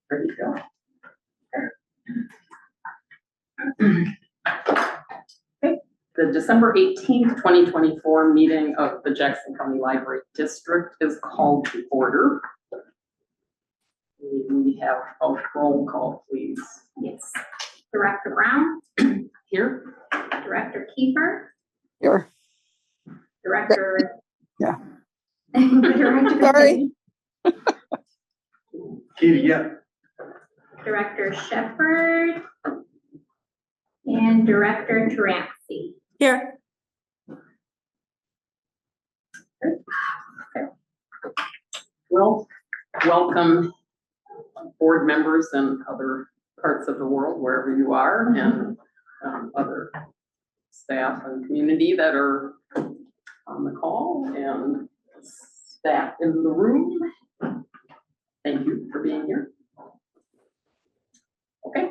There you go. Okay. The December 18th, 2024 meeting of the Jackson County Library District is called to order. We have a roll call, please. Yes. Director Brown. Here. Director Kiefer. Here. Director. Yeah. Director. Sorry. Yeah. Director Shepherd. And Director Taransky. Here. Okay. Well, welcome board members and other parts of the world, wherever you are, and other staff and community that are on the call, and staff in the room. Thank you for being here. Okay.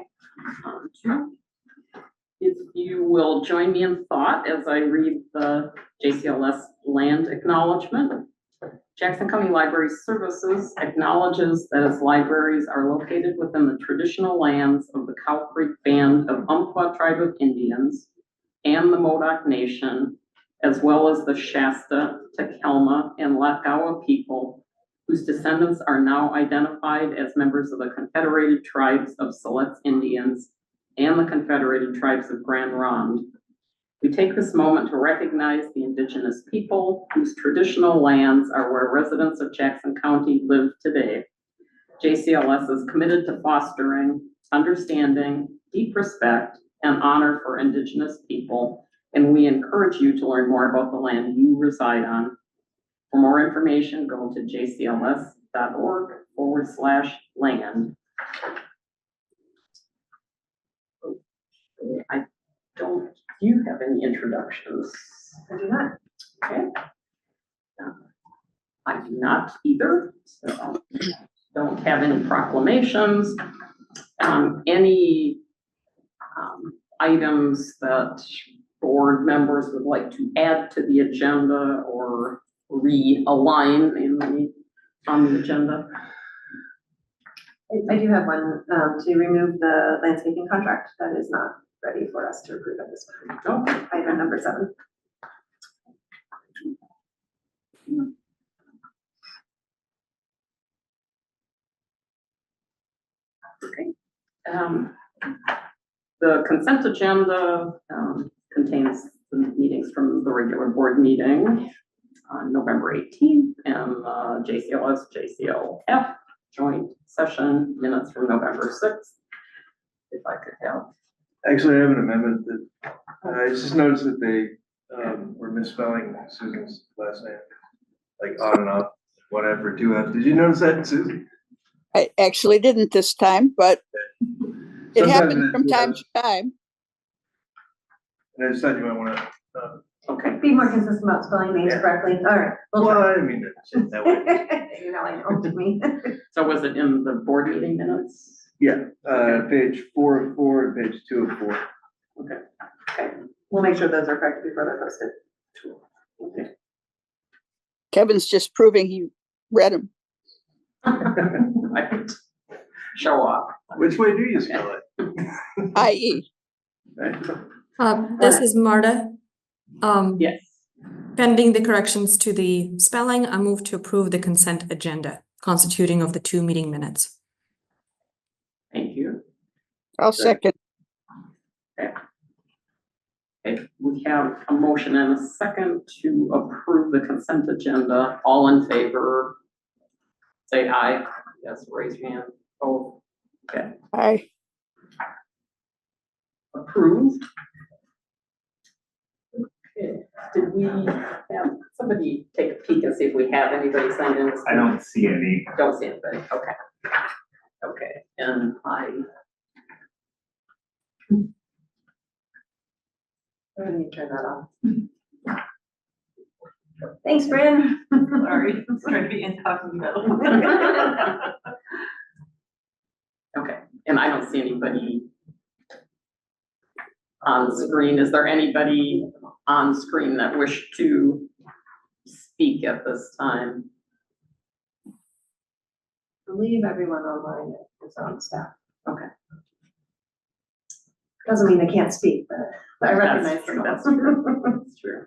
If you will join me in thought as I read the JCLS land acknowledgement. Jackson County Library Services acknowledges that its libraries are located within the traditional lands of the Cow Creek Band of Umpqua Tribe of Indians and the Modoc Nation, as well as the Shasta, Takelma, and Lakawa people, whose descendants are now identified as members of the Confederated Tribes of Siletz Indians and the Confederated Tribes of Grand Ronde. We take this moment to recognize the indigenous people whose traditional lands are where residents of Jackson County live today. JCLS is committed to fostering understanding, deep respect, and honor for indigenous people, and we encourage you to learn more about the land you reside on. For more information, go to jcls.org/land. I don't, do you have any introductions? I do not. Okay. I do not either, so don't have any proclamations. Any items that board members would like to add to the agenda or realign on the agenda? I do have one to remove the landscaping contract that is not ready for us to approve at this point. Oh, Item number 7. okay. The consent agenda contains the meetings from the regular board meeting on November 18th and JCLS, JCLF joint session minutes from November 6th. If I could have. Actually, I have an amendment that I just noticed that they were misspelling Susan's last name, like on and off, one F or two F. Did you notice that, Susan? I actually didn't this time, but it Sometimes happens from time to time. And I just thought you might want to. Okay. Be more consistent about spelling names Yeah. correctly. All right. Well, I didn't mean to say it that way. You know, I know to me. So was it in the board meeting minutes? Yeah, page 4 of 4 and page 2 of 4. Okay. We'll make sure those are correct before they're posted. Okay. Kevin's just proving he read them. Right. Show off. Which way do you spell it? I.e. This is Marta. Yes. Pending the corrections to the spelling, I move to approve the consent agenda constituting of the 2 meeting minutes. Thank you. I'll second. Okay, we have a motion and a second to approve the consent agenda. All in favor, say aye. Yes, raise your hand. Oh, okay, Aye. approved. Okay, did we have somebody take a peek and see if we have anybody signed in? I don't see any. Don't see anybody, okay. Okay, and Let me turn that off. Thanks, Bryn. Sorry, I'm trying to be incognito. okay, and I don't see anybody on the screen. Is there anybody on screen that wish to speak at this time? believe everyone online is on staff. Okay. Doesn't mean they can't speak, but I recognize That's true, them all. that's true. That's true.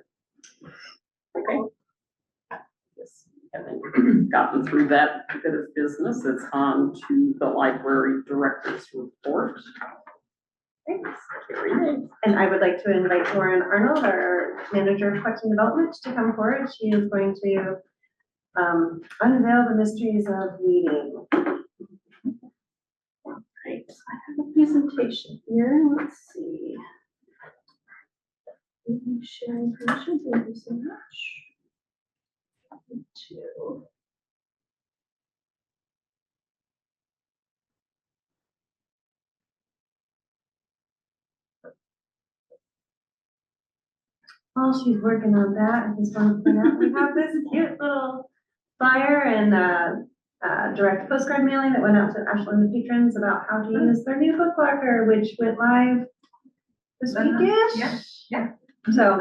Okay. Yes, having gotten through that bit of business, it's on to the library director's report. Thanks. Very nice. And I would like to invite Lauren Arnold, our manager of collection development, to come forward. She is going to unveil the mysteries of reading. Great, I have a presentation here, let's see. Sharing permission, thank you so much. Two. While she's working on that, I just want to point out, we have this cute little flyer and direct postcard mailing that went out to Ashland patrons about how to use their new book locker, which went live this weekish. Yeah. So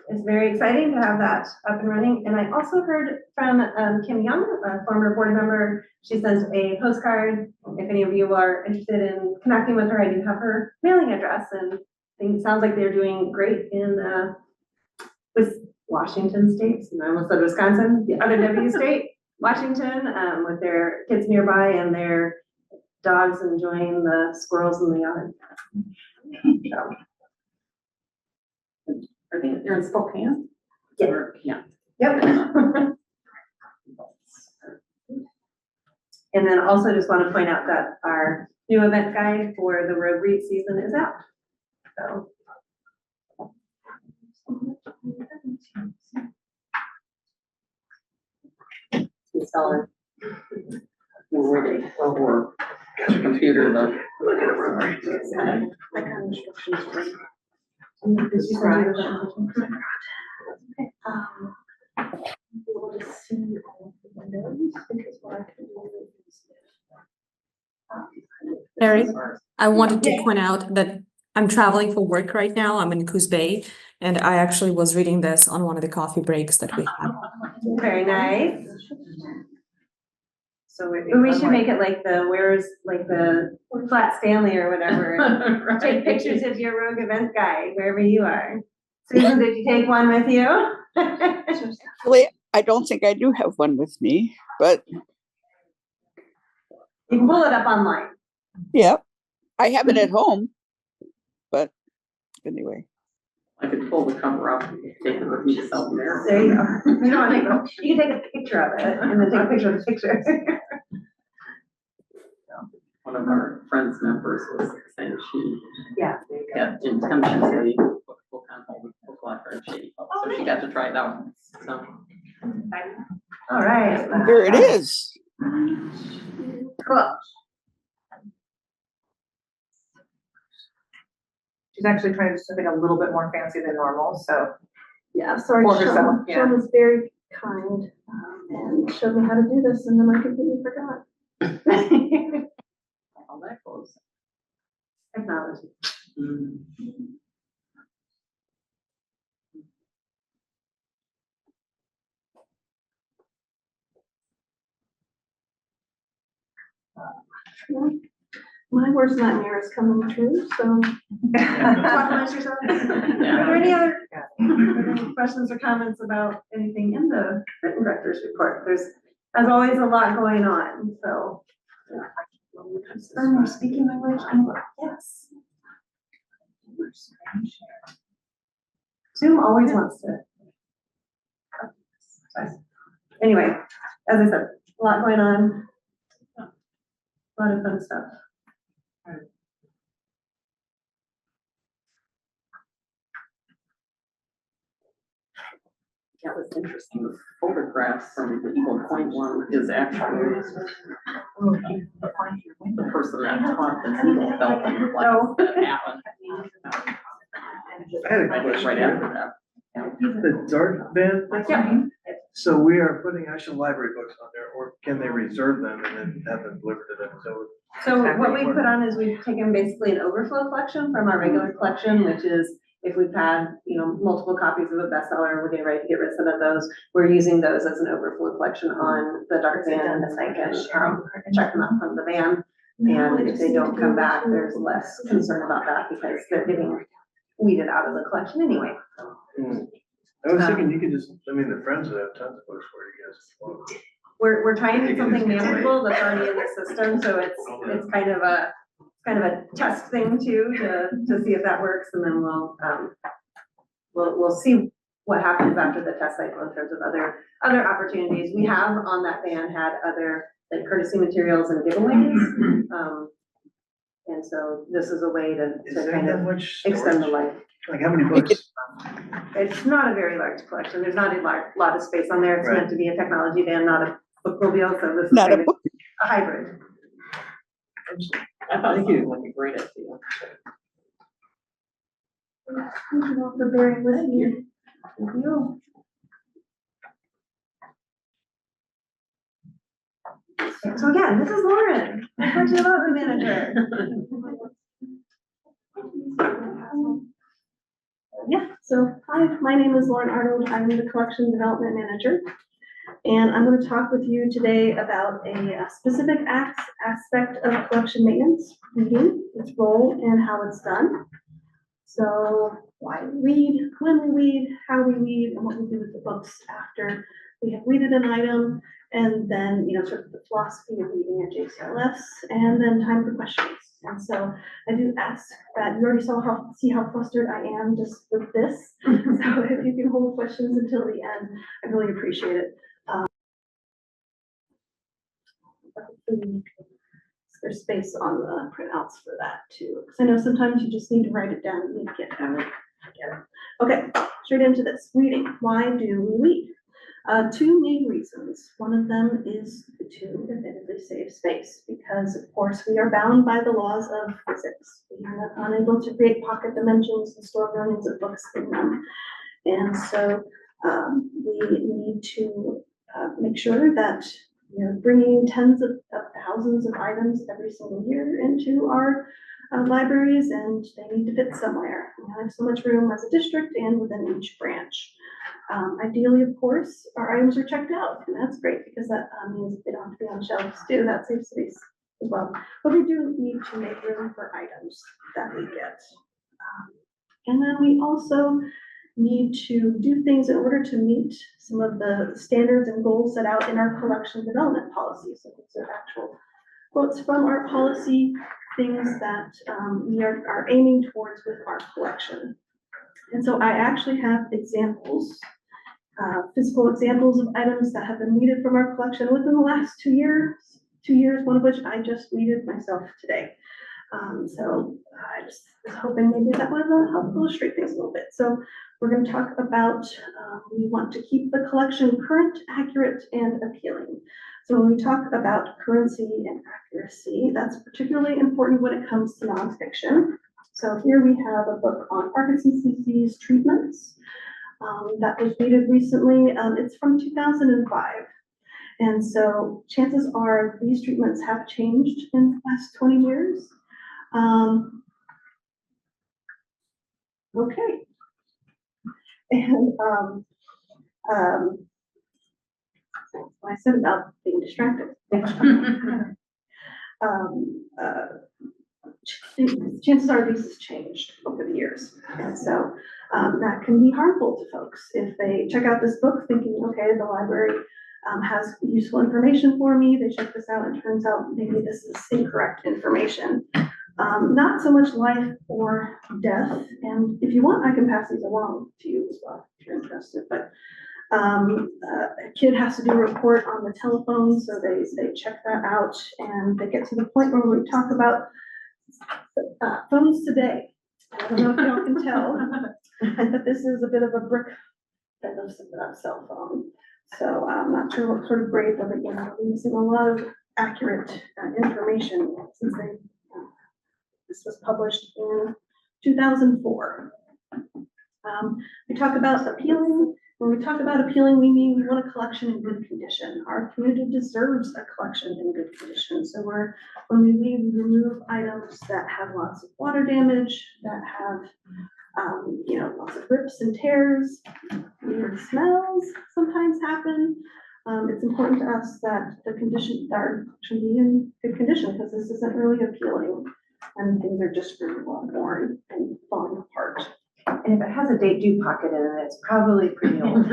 it's very exciting to have that up and running. And I also heard from Kim Young, a former board member. She sent a postcard. If any of you are interested in connecting with her, I do have her mailing address, and I think it sounds like they're doing great in with Washington states, and I almost said Wisconsin, the other W state, Washington, with their kids nearby and their dogs enjoying the squirrels in the yard. So, Are they're in Spokane? Yeah. Yeah. yep. And then also just want to point out that our new event guide for the road read season is out. So. Installer. We're ready. Well, we're computer though. I got instructions for you. Be able to see all of the windows because what I can do is. Eric, I wanted to point out that I'm traveling for work right now. I'm in Coos Bay, and I actually was reading this on one of the coffee breaks that we had. Very nice. So we should make it like the Flat Stanley or whatever. And take pictures of your rogue event guide wherever you are. Susan, did you take one with you? Actually, I don't think I do have one with me, but You can pull it up online. yeah, I have it at home. But anyway, I could pull the cover up and take it with me to South America. There you go. You don't want to you can take a picture of it and then take a picture of the picture. One of our friends members was saying she Yeah. had intentionally put book on hold, book locker and shady, so she got to try it out. So All right. here it is. Cool. She's actually trying to do something a little bit more fancy than normal, so. Yeah, sorry, For herself, Sean, yeah. Sean was very kind, and showed me how to do this, and then I completely forgot. all that goes. Technology. My worst nightmare is coming true, so. Talk amongst yourselves. Are there any other questions or comments about anything in the written director's report? There's, as always, a lot going on, so. Confirm your speaking language, yes. Zoom always wants to. Anyway, as I said, a lot going on. A lot of fun stuff. That was interesting. The photograph from the Eagle Point one is actually the person that taught the Eagle felt and like that happened. I had a question. Right after that. The dark van, Yeah. so we are putting actual library books on there, or can they reserve them and then have them delivered to them? So what we put on is we've taken basically an overflow collection from our regular collection, which is if we've had, multiple copies of a bestseller, we're getting ready to get rid of some of those. We're using those as an overflow collection on the dark van, and I can, check them out from the van. And if they don't come back, there's less concern about that because they're getting weeded out of the collection anyway. I was thinking you could just, the Friends would have tons of books for you guys. We're trying You can something just get manageable that's already in the system, so it's kind of a test thing too, to see if that works, and then we'll see what happens after the test cycle in terms of other opportunities. We have on that van had other like courtesy materials and giveaways. And so this is a way to Is there kind that of much extend the storage? life. Like how many books? It's not a very large collection. There's not a lot of space on there. It's Right. meant to be a technology van, not a bookmobile, so this is Not a kind of book. a hybrid. I thought it would be a great idea. Thank you all for bearing with me. Thank you. So again, this is Lauren, Faculty Development Manager. Yeah, so hi, my name is Lauren Arnold. I'm the Collection Development Manager. And I'm going to talk with you today about a specific aspect of collection maintenance, reading, its role, and how it's done. So why we read, when we read, how we read, and what we do with the books after we have read an item, and then, sort of the philosophy of reading at JCLS, and then time for questions. And so I do ask that you already see how flustered I am just with this. So if you can hold questions until the end, I really appreciate it. There's space on the printouts for that too, because I know sometimes you just need to write it down and you get it. Okay, straight into this. Reading. Why do we read? Two main reasons. One of them is to admittedly save space, because of course we are bound by the laws of physics. We are not unable to create pocket dimensions and store millions of books in them. And so we need to make sure that we're bringing tens of thousands of items every single year into our libraries, and they need to fit somewhere. We have so much room as a district and within each branch. Ideally, of course, our items are checked out, and that's great because that means they don't have to be on shelves too. That saves space as well. But we do need to make room for items that we get. And then we also need to do things in order to meet some of the standards and goals set out in our collection development policy. So these are actual quotes from our policy, things that we are aiming towards with our collection. And so I actually have examples, physical examples of items that have been weeded from our collection within the last 2 years, one of which I just weeded myself today. So I just was hoping maybe that would help illustrate things a little bit. So we're going to talk about, we want to keep the collection current, accurate, and appealing. So when we talk about currency and accuracy, that's particularly important when it comes to nonfiction. So here we have a book on Parkinson's disease treatments that was weeded recently. It's from 2005. And so chances are these treatments have changed in the last 20 years. Okay. And I said about being distracted. Chances are these has changed over the years. And so that can be harmful to folks if they check out this book thinking, okay, the library has useful information for me. They check this out and it turns out maybe this is incorrect information. Not so much life or death. And if you want, I can pass these along to you as well if you're interested. But a kid has to do a report on the telephone, so they check that out and they get to the point where we talk about phones today. I don't know if y'all can tell that this is a bit of a brick that looks like that cell phone. So I'm not sure what sort of grade, but we're using a lot of accurate information since this was published in 2004. We talk about appealing. When we talk about appealing, we mean we want a collection in good condition. Our community deserves a collection in good condition. So when we leave, we remove items that have lots of water damage, that have Lots of rips and tears, weird smells sometimes happen. It's important to us that the condition are should be in good condition because this isn't really appealing and things are just really well worn and falling apart. And if it has a date due pocket in it, it's probably pretty old.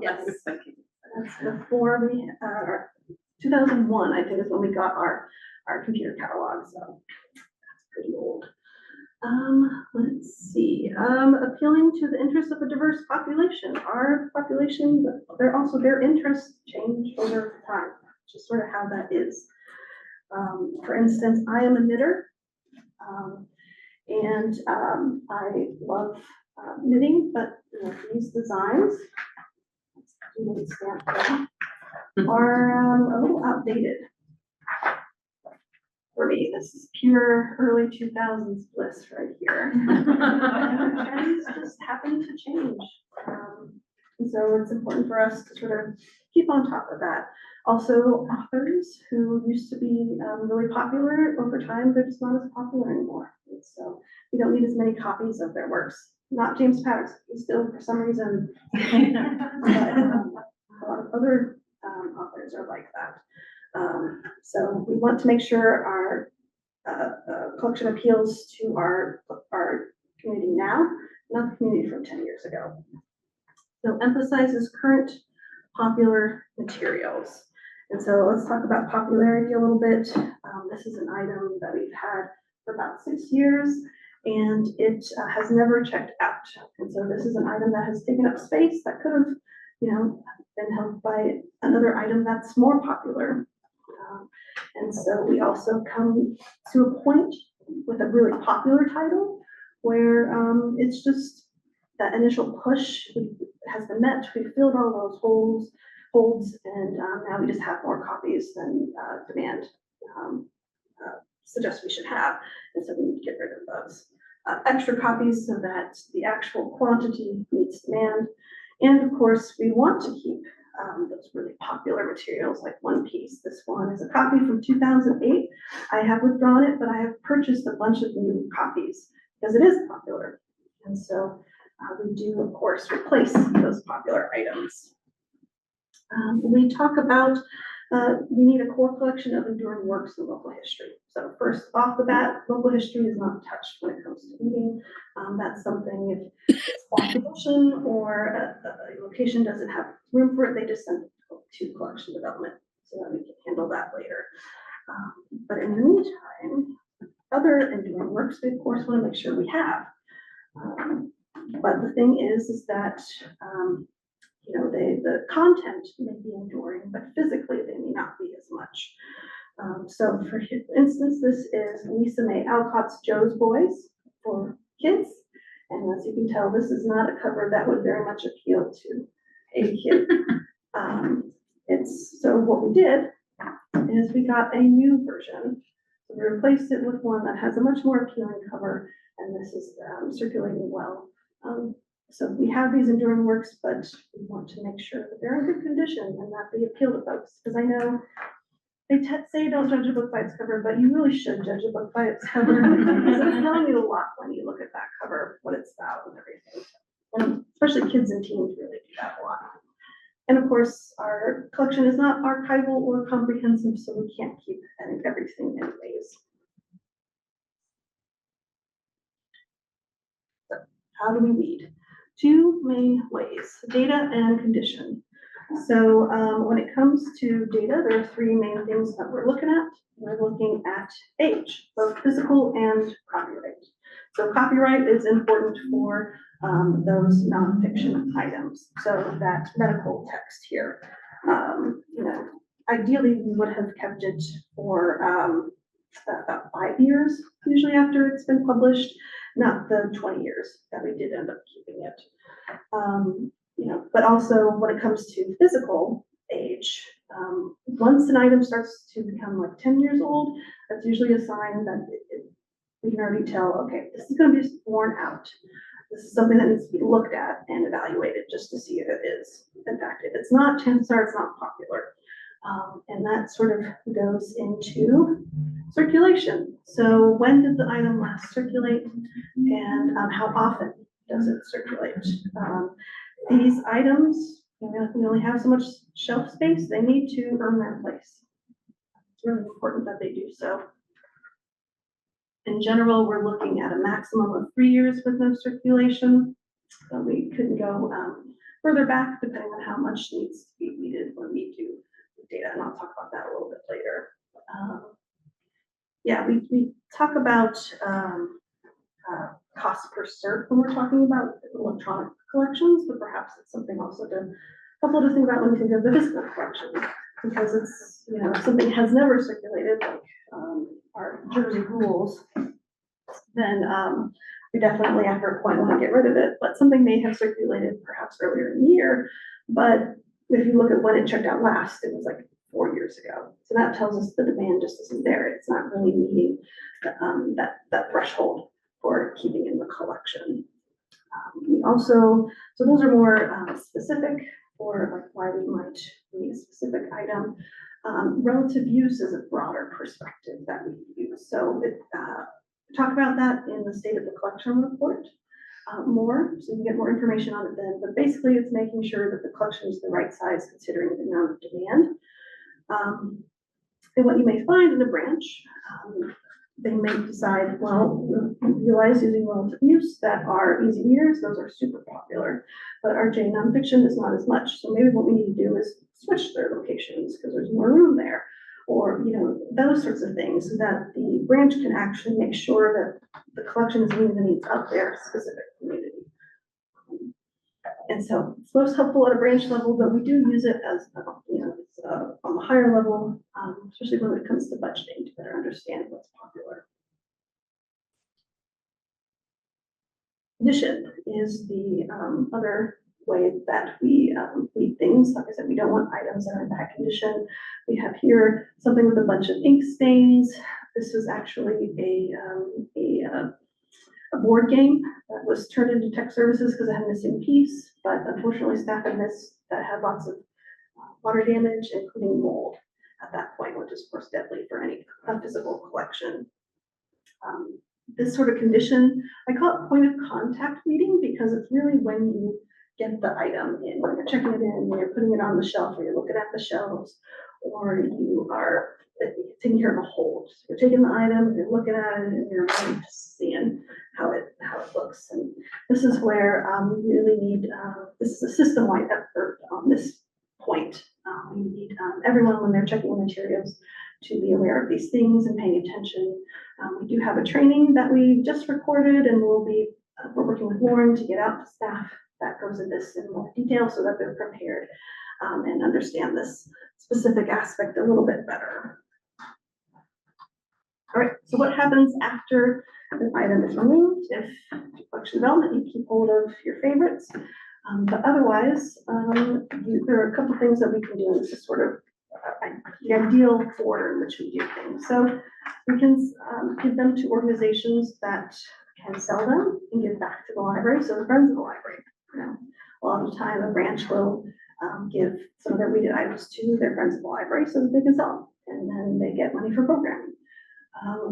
Yes. That's before we, 2001, I think is when we got our computer catalog, so that's pretty old. Let's see, appealing to the interests of a diverse population. Our population, their interests change over time, just sort of how that is. For instance, I am a knitter, and I love knitting, but these designs are a little outdated for me. This is pure early 2000s bliss right here. And trends just happen to change. And so it's important for us to sort of keep on top of that. Also, authors who used to be really popular over time, they're just not as popular anymore. And so we don't need as many copies of their works. Not James Patterson, he's still for some reason. But a lot of other authors are like that. So we want to make sure our collection appeals to our community now, not the community from 10 years ago. So emphasizes current popular materials. And so let's talk about popularity a little bit. This is an item that we've had for about 6 years, and it has never checked out. And so this is an item that has taken up space that could have, been held by another item that's more popular. And so we also come to a point with a really popular title where it's just that initial push has been met. We filled all those holds, and now we just have more copies than demand suggests we should have, and so we need to get rid of those. Extra copies so that the actual quantity meets demand. And of course, we want to keep those really popular materials like One Piece. This one is a copy from 2008. I have withdrawn it, but I have purchased a bunch of new copies because it is popular. And so we do, of course, replace those popular items. We talk about we need a core collection of enduring works in local history. So first off the bat, local history is not touched when it comes to reading. That's something if it's on tradition or a location doesn't have room for it, they just send it to collection development so that we can handle that later. But in the meantime, other enduring works, we of course want to make sure we have. But the thing is that the content may be enduring, but physically they may not be as much. So for instance, this is Lisa May Alcott's Joe's Boys for kids. And as you can tell, this is not a cover that would very much appeal to a kid. So what we did is we got a new version. So we replaced it with one that has a much more appealing cover, and this is circulating well. So we have these enduring works, but we want to make sure that they're in good condition and that they appeal to folks. Because I know they say don't judge a book by its cover, but you really should judge a book by its cover. Because it's telling you a lot when you look at that cover, what it's about and everything. And especially kids and teens really do that a lot. And of course, our collection is not archival or comprehensive, so we can't keep everything anyways. So how do we weed? Two main ways, data and condition. So when it comes to data, there are three main things that we're looking at. We're looking at age, both physical and copyright. So copyright is important for those nonfiction items. So that medical text here, ideally we would have kept it for about 5 years, usually after it's been published, not the 20 years that we did end up keeping it. But also when it comes to physical age, once an item starts to become like 10 years old, that's usually a sign that we can already tell, okay, this is going to be worn out. This is something that needs to be looked at and evaluated just to see if it is. In fact, if it's not, chances are it's not popular. And that sort of goes into Circulation. So when did the item last circulate and how often does it circulate? These items, we only have so much shelf space, they need to earn their place. It's really important that they do so. In general, we're looking at a maximum of 3 years with no circulation. So we could go further back depending on how much needs to be weeded when we do data, and I'll talk about that a little bit later. Yeah, we talk about cost per cert when we're talking about electronic collections, but perhaps it's something also helpful to think about when you think of the physical collection, because it's, if something has never circulated, like our Jersey rules, then we definitely after a point want to get rid of it, but something may have circulated perhaps earlier in the year, but if you look at when it checked out last, it was like 4 years ago. So that tells us the demand just isn't there. It's not really meeting that threshold for keeping in the collection. We also, so those are more specific for like why we might need a specific item. Relative use is a broader perspective that we use. So we talk about that in the state of the collection report more, so you can get more information on it then. But basically, it's making sure that the collection is the right size considering the amount of demand. And what you may find in a branch, they may decide, well, realize using relative use that are easy readers, those are super popular, but our J nonfiction is not as much. So maybe what we need to do is switch their locations because there's more room there, or those sorts of things, so that the branch can actually make sure that the collection is meeting the needs of their specific community. And so it's most helpful at a branch level, but we do use it as, on the higher level, especially when it comes to budgeting to better understand what's popular. Condition is the other way that we read things. Like I said, we don't want items that are in bad condition. We have here something with a bunch of ink stains. This was actually a board game that was turned into tech services because it had a missing piece, but unfortunately staff had missed that had lots of water damage, including mold at that point, which is of course deadly for any physical collection. This sort of condition, I call it point of contact reading because it's really when you get the item in, when you're checking it in, when you're putting it on the shelf, or you're looking at the shelves, or you are taking care of a hold. So you're taking the item, you're looking at it, and you're really just seeing how it looks. And this is where we really need, this is a system-wide effort on this point. We need everyone, when they're checking the materials, to be aware of these things and paying attention. We do have a training that we just recorded, and we're working with Lauren to get out to staff that goes into this in more detail so that they're prepared and understand this specific aspect a little bit better. All right, so what happens after an item is removed? If collection development, you keep hold of your favorites, but otherwise, there are a couple things that we can do. This is sort of the ideal order in which we do things. So we can give them to organizations that can sell them and give back to the library. So the Friends of the Library, a lot of the time a branch will give some of their weeded items to their Friends of the Library so that they can sell them, and then they get money for programming.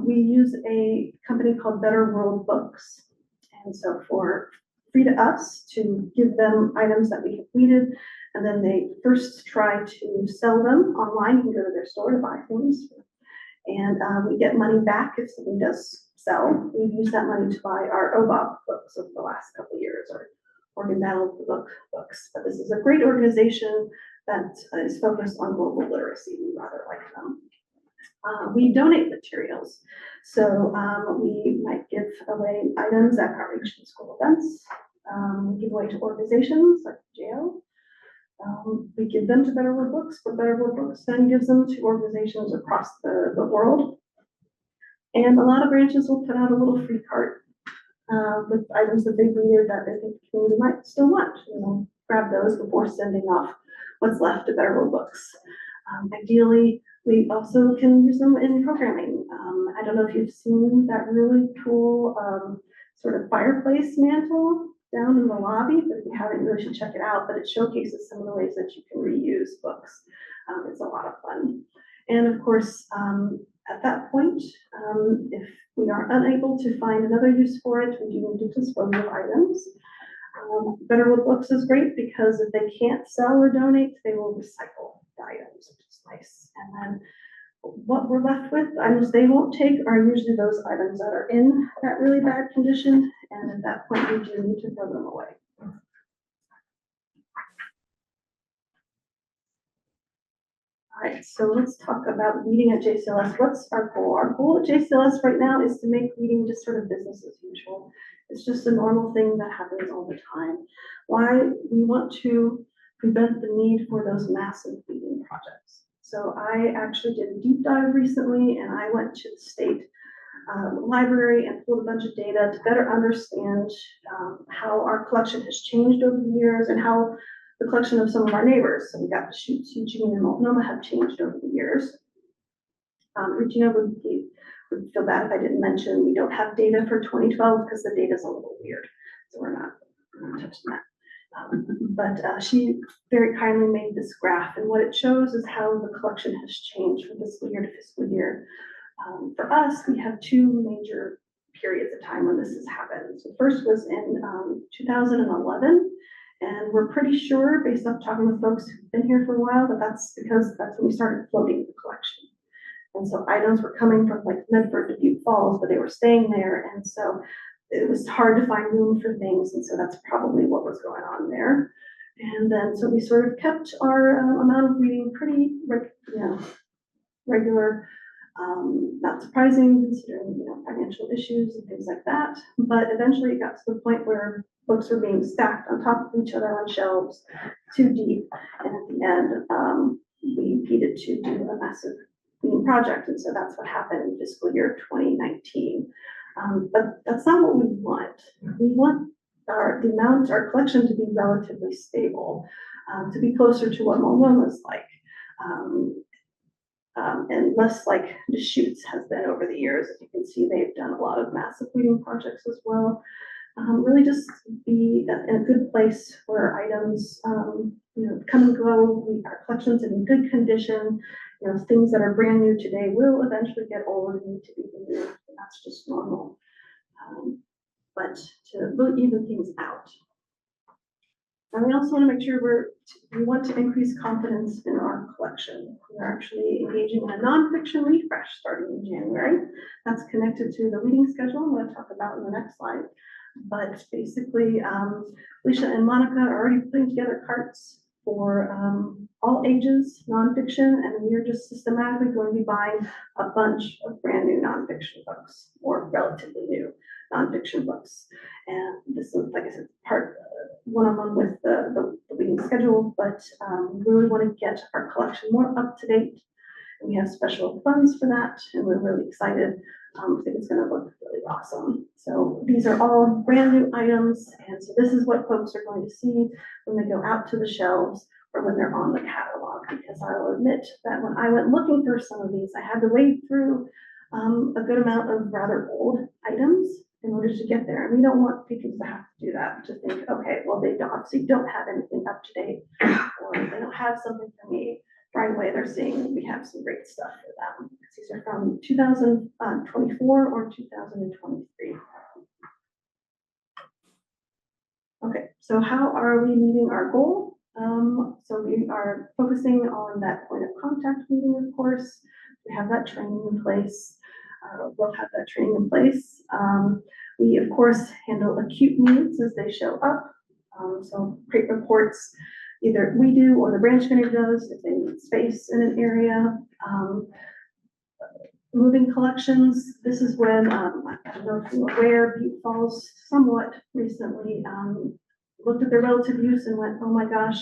We use a company called Better World Books, and so for free to us to give them items that we have weeded, and then they first try to sell them online. You can go to their store to buy things, and we get money back if something does sell. We use that money to buy our OBOB books of the last couple of years, or Oregon Battle books. But this is a great organization that is focused on global literacy. We rather like them. We donate materials. So we might give away items at outreach and school events. We give away to organizations like jail. We give them to Better World Books, but Better World Books then gives them to organizations across the world. And a lot of branches will put out a little free cart with items that they've weeded that they think the community might still want. Grab those before sending off what's left to Better World Books. Ideally, we also can use them in programming. I don't know if you've seen that really cool sort of fireplace mantle down in the lobby, but if you haven't, you really should check it out. But it showcases some of the ways that you can reuse books. It's a lot of fun. And of course, At that point, if we are unable to find another use for it, we do need to dispose of items. Better with Books is great because if they can't sell or donate, they will recycle the items, which is nice. And then what we're left with, items they won't take are usually those items that are in that really bad condition. And at that point, we do need to throw them away. All right, so let's talk about weeding at JCLS. What's our goal? Our goal at JCLS right now is to make weeding just sort of business as usual. It's just a normal thing that happens all the time. Why? We want to prevent the need for those massive weeding projects. So I actually did a deep dive recently, and I went to the state library and pulled a bunch of data to better understand how our collection has changed over the years and how the collection of some of our neighbors, so we got the Chutes, Eugene, and Multnomah, have changed over the years. Regina would feel bad if I didn't mention we don't have data for 2012 because the data is a little weird, so we're not touching that. But she very kindly made this graph, and what it shows is how the collection has changed from fiscal year to fiscal year. For us, we have two major periods of time when this has happened. So first was in 2011. And we're pretty sure, based on talking with folks who've been here for a while, that that's because that's when we started floating the collection. And so items were coming from like Medford to Butte Falls, but they were staying there. And so it was hard to find room for things. And so that's probably what was going on there. And then, so we sort of kept our amount of reading pretty, regular. Not surprising considering, financial issues and things like that. But eventually it got to the point where books were being stacked on top of each other on shelves too deep. And at the end, we needed to do a massive reading project. And so that's what happened in fiscal year 2019. But that's not what we want. We want our collection to be relatively stable, to be closer to what Multnomah is like. And less like Deschutes has been over the years. As you can see, they've done a lot of massive reading projects as well. Really just be in a good place where items, come and go. Our collection's in good condition. Things that are brand new today will eventually get old and need to be removed. And that's just normal. But to really even things out. And we also want to make sure we want to increase confidence in our collection. We're actually engaging in a nonfiction refresh starting in January. That's connected to the reading schedule I'm going to talk about in the next slide. But basically, Alicia and Monica are already putting together carts for all ages nonfiction, and we are just systematically going to be buying a bunch of brand new nonfiction books or relatively new nonfiction books. And this is, like I said, part one-on-one with the reading schedule, but we really want to get our collection more up to date. And we have special funds for that, and we're really excited. I think it's going to look really awesome. So these are all brand new items, and so this is what folks are going to see when they go out to the shelves or when they're on the catalog. Because I'll admit that when I went looking for some of these, I had to wade through a good amount of rather old items in order to get there. And we don't want people to have to do that, to think, okay, well, they obviously don't have anything up to date, or they don't have something for me. Right away, they're seeing we have some great stuff for them. These are from 2024 or 2023. Okay, so how are we meeting our goal? So we are focusing on that point of contact meeting, of course. We have that training in place. We'll have that training in place. We, of course, handle acute needs as they show up. So create reports, either we do or the branch manager does if they need space in an area. Moving collections, this is when, I don't know if you're aware, Butte Falls somewhat recently looked at their relative use and went, oh my gosh,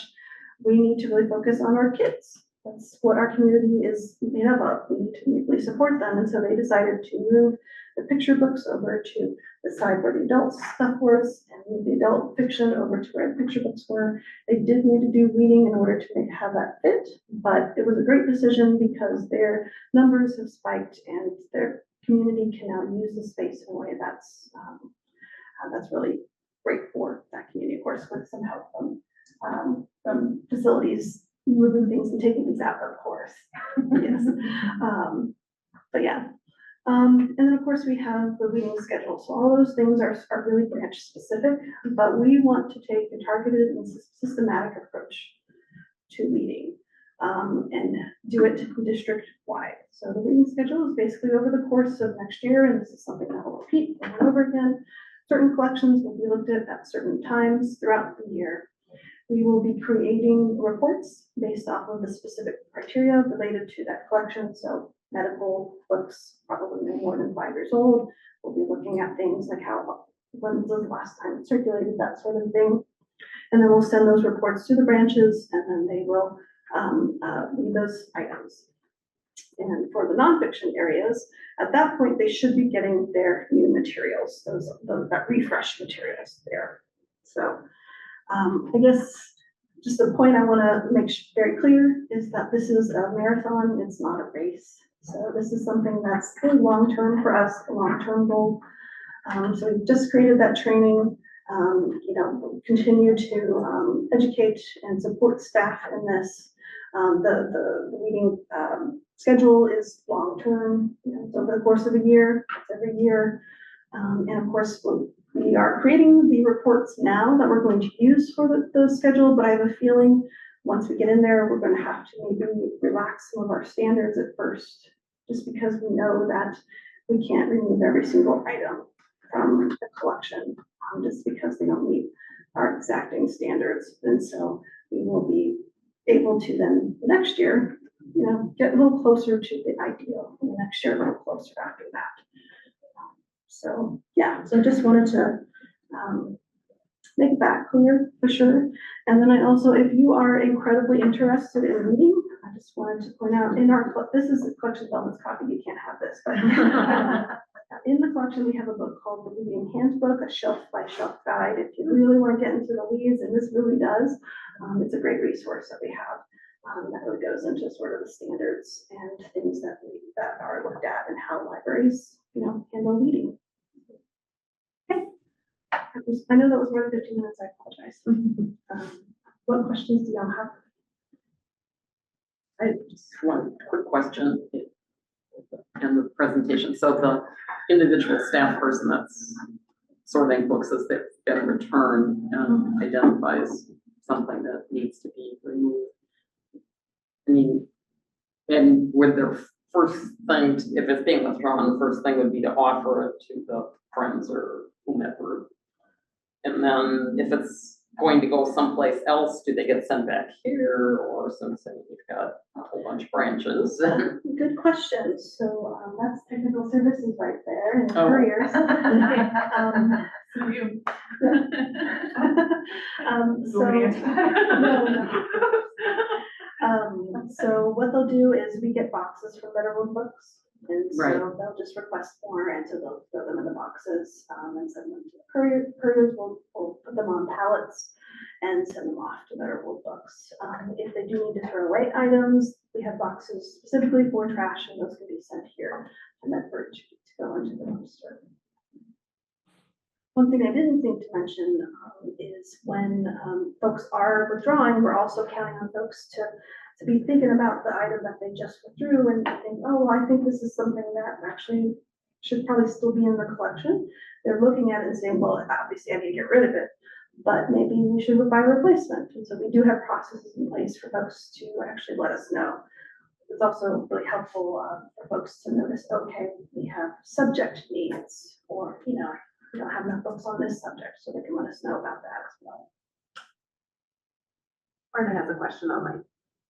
we need to really focus on our kids. That's what our community is made up of. We need to really support them. And so they decided to move the picture books over to the side where the adult stuff was, and move the adult fiction over to where the picture books were. They did need to do reading in order to have that fit, but it was a great decision because their numbers have spiked and their community can now use the space in a way that's really great for that community, of course, with some help from facilities moving things and taking things out, of course. Yes. But yeah. And then of course we have the reading schedule. So all those things are really branch specific, but we want to take a targeted and systematic approach to reading. And do it district wide. So the reading schedule is basically over the course of next year, and this is something that will repeat over and over again. Certain collections will be looked at certain times throughout the year. We will be creating reports based off of the specific criteria related to that collection. So medical books, probably no more than 5 years old. We'll be looking at things like when was the last time it circulated, that sort of thing. And then we'll send those reports to the branches, and then they will read those items. And for the nonfiction areas, at that point, they should be getting their new materials, that refresh materials there. So I guess just the point I want to make very clear is that this is a marathon, it's not a race. So this is something that's really long-term for us, a long-term goal. So we've just created that training. We'll continue to educate and support staff in this. The reading schedule is long-term, it's over the course of a year, it's every year. And of course, we are creating the reports now that we're going to use for the schedule, but I have a feeling once we get in there, we're going to have to maybe relax some of our standards at first, just because we know that we can't remove every single item from the collection, just because they don't meet our exacting standards. And so we will be able to then next year, get a little closer to the ideal, and the next year a little closer after that. So yeah, so just wanted to make that clear for sure. And then I also, if you are incredibly interested in reading, I just wanted to point out this is a collection development copy, you can't have this, but in the collection, we have a book called The Reading Handbook, a shelf-by-shelf guide. If you really want to get into the weeds, and this really does, it's a great resource that we have that really goes into sort of the standards and things that are looked at and how libraries, handle reading. Okay. I know that was more than 15 minutes, I apologize. What questions do y'all have? I just one quick question in the presentation. So the individual staff person that's sorting books as they've been returned and identifies something that needs to be removed. I mean, and would their first thing, if it's being withdrawn, the first thing would be to offer it to the friends or whomever. And then if it's going to go someplace else, do they get sent back here, or since we've got a whole bunch of branches? Good question. So that's technical services right there and Oh. careers. So what they'll do is we get boxes from Betterwood Books, and so Right. they'll just request more, and so they'll throw them in the boxes and send them to the courier. Couriers will put them on pallets and send them off to Betterwood Books. If they do need to throw away items, we have boxes specifically for trash, and those can be sent here to Medford to go into the dumpster. One thing I didn't think to mention is when folks are withdrawing, we're also counting on folks to be thinking about the item that they just withdrew and think, oh, I think this is something that actually should probably still be in the collection. They're looking at it and saying, well, obviously I need to get rid of it, but maybe we should buy a replacement. And so we do have processes in place for folks to actually let us know. It's also really helpful for folks to notice, okay, we have subject needs, or, we don't have enough books on this subject, so they can let us know about that as well. Martha has a question online.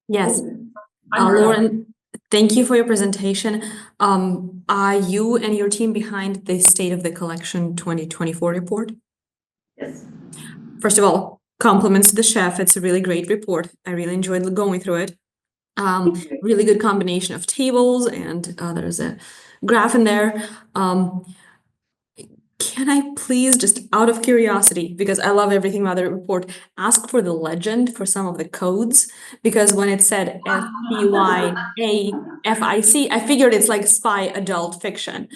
Yes, Lauren, thank you for your presentation. Are you and your team behind the State of the Collection 2024 report? Yes. First of all, compliments to the chef. It's a really great report. I really enjoyed going through it. Really good combination of tables, and there's a graph in there. Can I please, just out of curiosity, because I love everything about the report, ask for the legend for some of the codes? Because when it said SPYAFIC, I figured it's like spy adult fiction.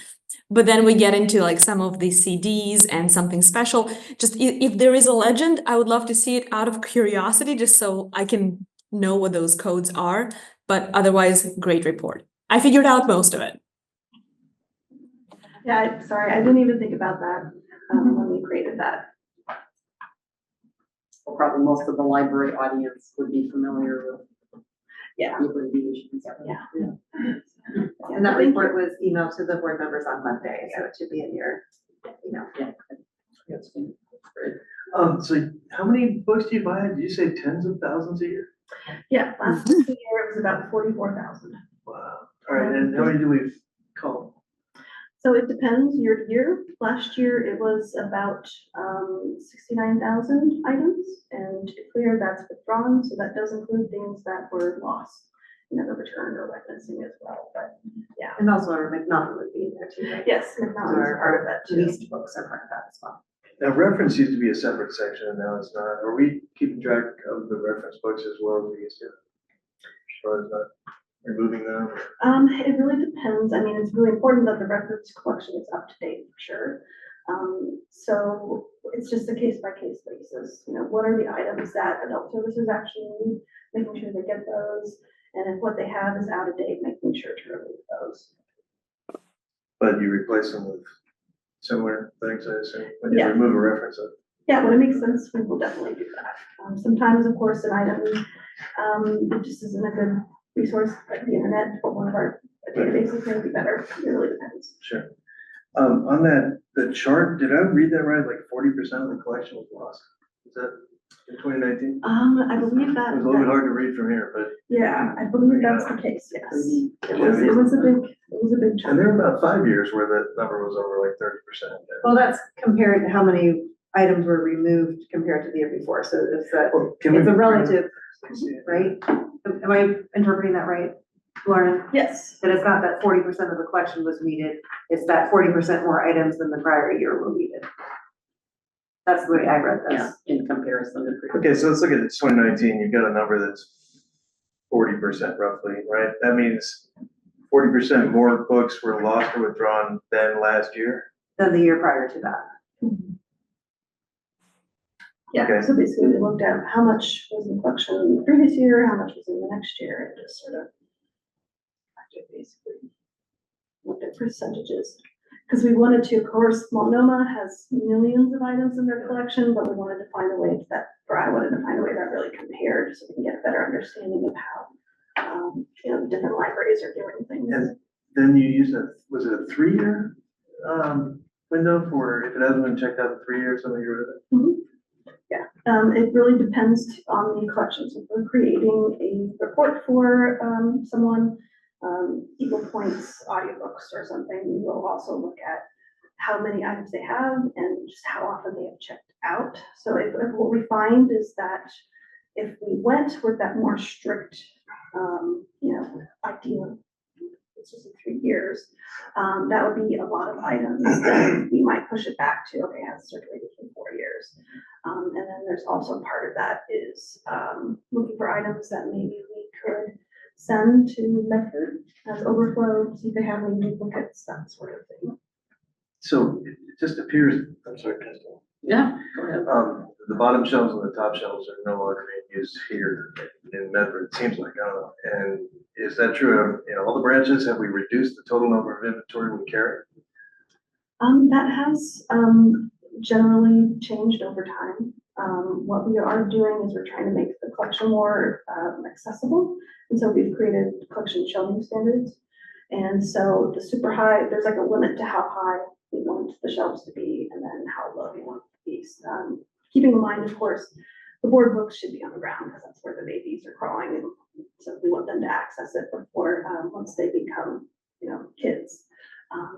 But then we get into like some of the CDs and something special. Just if there is a legend, I would love to see it out of curiosity, just so I can know what those codes are. But otherwise, great report. I figured out most of it. Yeah, sorry, I didn't even think about that, when we created that. Well, probably most of the library audience would be familiar with. Yeah. Abbreviations. Yeah. And that report was emailed to the board members on Monday, so it should be in your, Yeah. That's great. So how many books do you buy? Did you say tens of thousands a year? Yeah, last year it was about 44,000. Wow. All right, and how many do we call? So it depends year to year. Last year it was about 69,000 items, and to be clear, that's withdrawn, so that does include things that were lost, never returned or went missing as well, but yeah. and also our McNaughton would be in there too, right? Yes, McDonald's is part of that too. Leased books are part of that as well. Now, reference used to be a separate section, and now it's not. Are we keeping track of the reference books as well as we used to? As far as not removing them? It really depends. I mean, it's really important that the records collection is up to date for sure. So it's just a case by case basis. You know, what are the items that adult services actually need, making sure they get those, and if what they have is out of date, making sure to remove those. But you replace them with similar things, I assume, when you Yeah. remove a reference of. Yeah, when it makes sense, we will definitely do that. Sometimes, of course, an item, it just isn't a good resource like the internet, but one of our databases may be better. It really depends. Sure. On that, the chart, did I read that right? Like 40% of the collection was lost? Is that in 2019? I believe It that. was a little bit hard to read from here, but, Yeah, I believe that's the case, yes. It was a big and chunk. there were about 5 years where that number was over like 30%. Well, that's compared to how many items were removed compared to the year before, so it's a, Well, can we it's a bring- relative, right? Am I interpreting that right, Lauren? Yes, That it's not that 40% of the collection was weeded, it's that 40% more items than the prior year were weeded. That's the way I read Yeah, this. in comparison to. previous. Okay, so let's look at it. 2019, you've got a number that's 40% roughly, right? That means 40% more books were lost or withdrawn than last year. Than the year prior to that. yeah, Okay. so basically we looked at how much was in the collection the previous year, how much was in the next year, and just sort of basically looked at percentages. Because we wanted to, of course, Multnomah has millions of items in their collection, but we wanted to find a way or I wanted to find a way that really compared, so we can get a better understanding of how, the different libraries are doing things. And then you used was it a 3-year window for if it hasn't been checked out in 3 years, something you're rid of it? It really depends on the collection. So if we're creating a report for someone, Eagle Point's audiobooks or something, we will also look at how many items they have and just how often they have checked out. So if what we find is that if we went with that more strict, idea, it's just 3 years, that would be a lot of items that we might push it back to, okay, it has circulated for 4 years. And then there's also part of that is looking for items that maybe we could send to Medford as overflow, see if they have any duplicates, that sort of thing. So it just appears, I'm sorry, Crystal. Yeah, go ahead. The bottom shelves and the top shelves are no longer being used here in Medford, it seems like, I don't know. And is that true in all the branches? Have we reduced the total number of inventory we carry? That has generally changed over time. What we are doing is we're trying to make the collection more accessible. And so we've created collection shelving standards. And so the super high, there's like a limit to how high we want the shelves to be and then how low we want these. Keeping in mind, of course, the board books should be on the ground because that's where the babies are crawling. And so we want them to access it before, once they become, kids.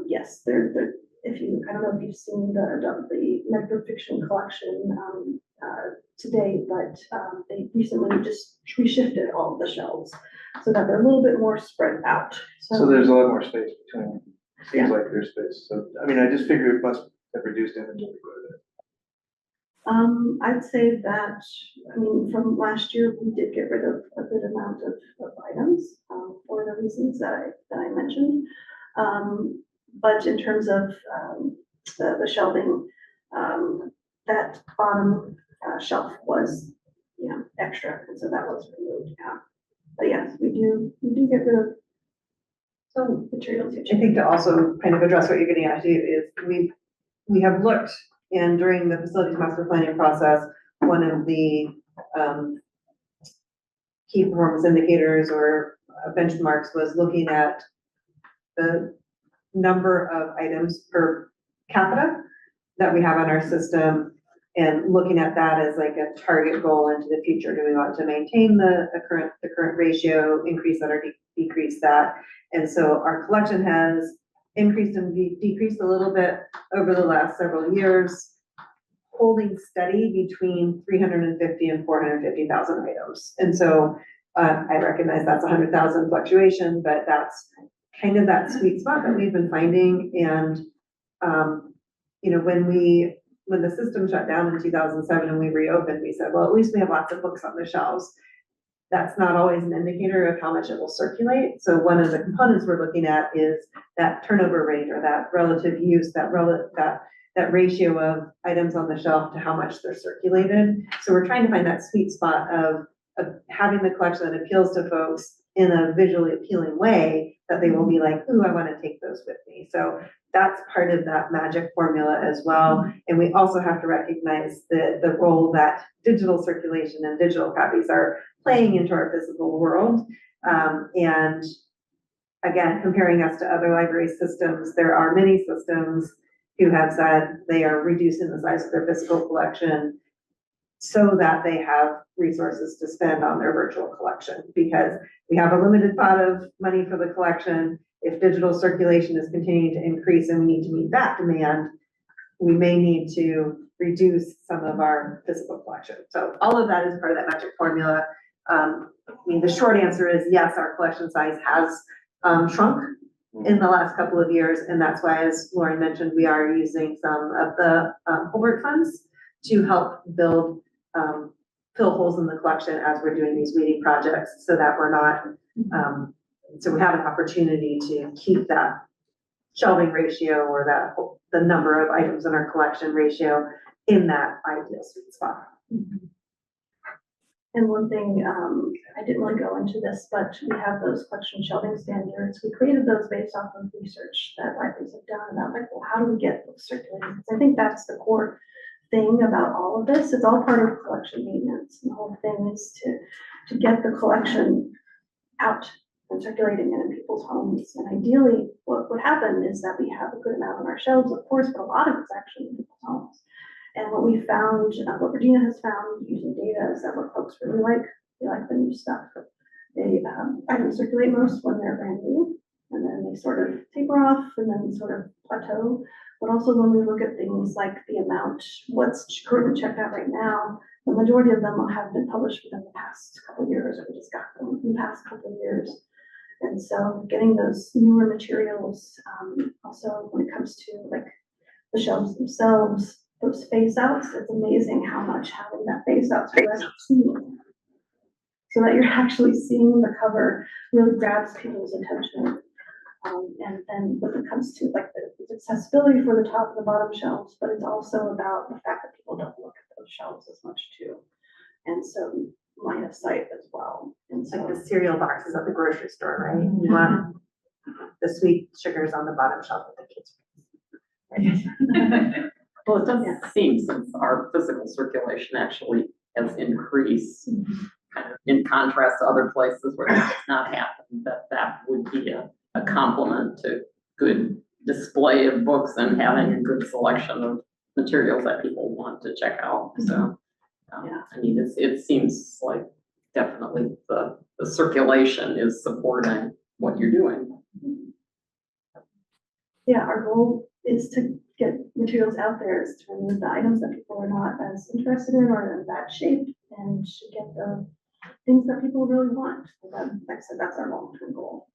Yes, they're I don't know if you've seen the Medford fiction collection today, but they recently just reshifted all of the shelves so that they're a little bit more spread out. So there's a lot more space between, Yeah. seems like there's space. So, I mean, I just figured it must have reduced inventory quite a bit. I'd say that, from last year, we did get rid of a good amount of items for the reasons that I mentioned. But in terms of the shelving, that bottom shelf was, extra, and so that was removed. Yeah. But yes, we do get rid of So materials you I choose. think to also kind of address what you're getting at, is we have looked, and during the facilities master planning process, one of the, key performance indicators or benchmarks was looking at the number of items per capita that we have on our system, and looking at that as like a target goal into the future. Do we want to maintain the current ratio, increase that, or decrease that? And so our collection has increased and decreased a little bit over the last several years, holding steady between 350 and 450,000 items. And so I recognize that's 100,000 fluctuation, but that's kind of that sweet spot that we've been finding. And you know, when the system shut down in 2007 and we reopened, we said, well, at least we have lots of books on the shelves. That's not always an indicator of how much it will circulate. So one of the components we're looking at is that turnover rate, or that relative use, that ratio of items on the shelf to how much they're circulated. So we're trying to find that sweet spot of having the collection that appeals to folks in a visually appealing way, that they will be like, ooh, I want to take those with me. So that's part of that magic formula as well. And we also have to recognize the role that digital circulation and digital copies are playing into our physical world. And again, comparing us to other library systems, there are many systems who have said they are reducing the size of their physical collection so that they have resources to spend on their virtual collection, because we have a limited pot of money for the collection. If digital circulation is continuing to increase and we need to meet that demand, we may need to reduce some of our physical collection. So all of that is part of that magic formula. I mean, the short answer is yes, our collection size has shrunk in the last couple of years. And that's why, as Lauren mentioned, we are using some of the Holbrook funds to help build, fill holes in the collection as we're doing these weeding projects, so that we're not, so we have an opportunity to keep that shelving ratio, or that the number of items in our collection ratio in that ideal sweet spot. And one thing, I didn't really go into this, but we have those collection shelving standards. We created those based off of research that libraries have done about, like, well, how do we get books circulating? Because I think that's the core thing about all of this. It's all part of collection maintenance. And the whole thing is to get the collection out and circulating and in people's homes. And ideally, what would happen is that we have a good amount on our shelves, of course, but a lot of it's actually in people's homes. And what we found, what Regina has found using data, is that what folks really like, they like the new stuff. They items circulate most when they're brand new, and then they sort of taper off and then sort of plateau. But also when we look at things like the amount, what's currently checked out right now, the majority of them have been published within the past couple of years, or we just got them in the past couple of years. And so getting those newer materials, also when it comes to like the shelves themselves, those face outs, it's amazing how much having that face out so that you're actually seeing the cover really grabs people's attention. And then when it comes to like the accessibility for the top and the bottom shelves, but it's also about the fact that people don't look at those shelves as much too. And so line of sight as well. And so Like the cereal boxes at the grocery store, right? You want the sweet sugars on the bottom shelf of the kids. Well, it does seem, since our physical circulation actually has increased, kind of in contrast to other places where that does not happen, that would be a complement to good display of books and having a good selection of materials that people want to check out. So, I mean, it seems like definitely the circulation is supporting what you're doing. yeah, our goal is to get materials out there, is to remove the items that people are not as interested in or in bad shape, and to get the things that people really want. Like I said, that's our long-term goal.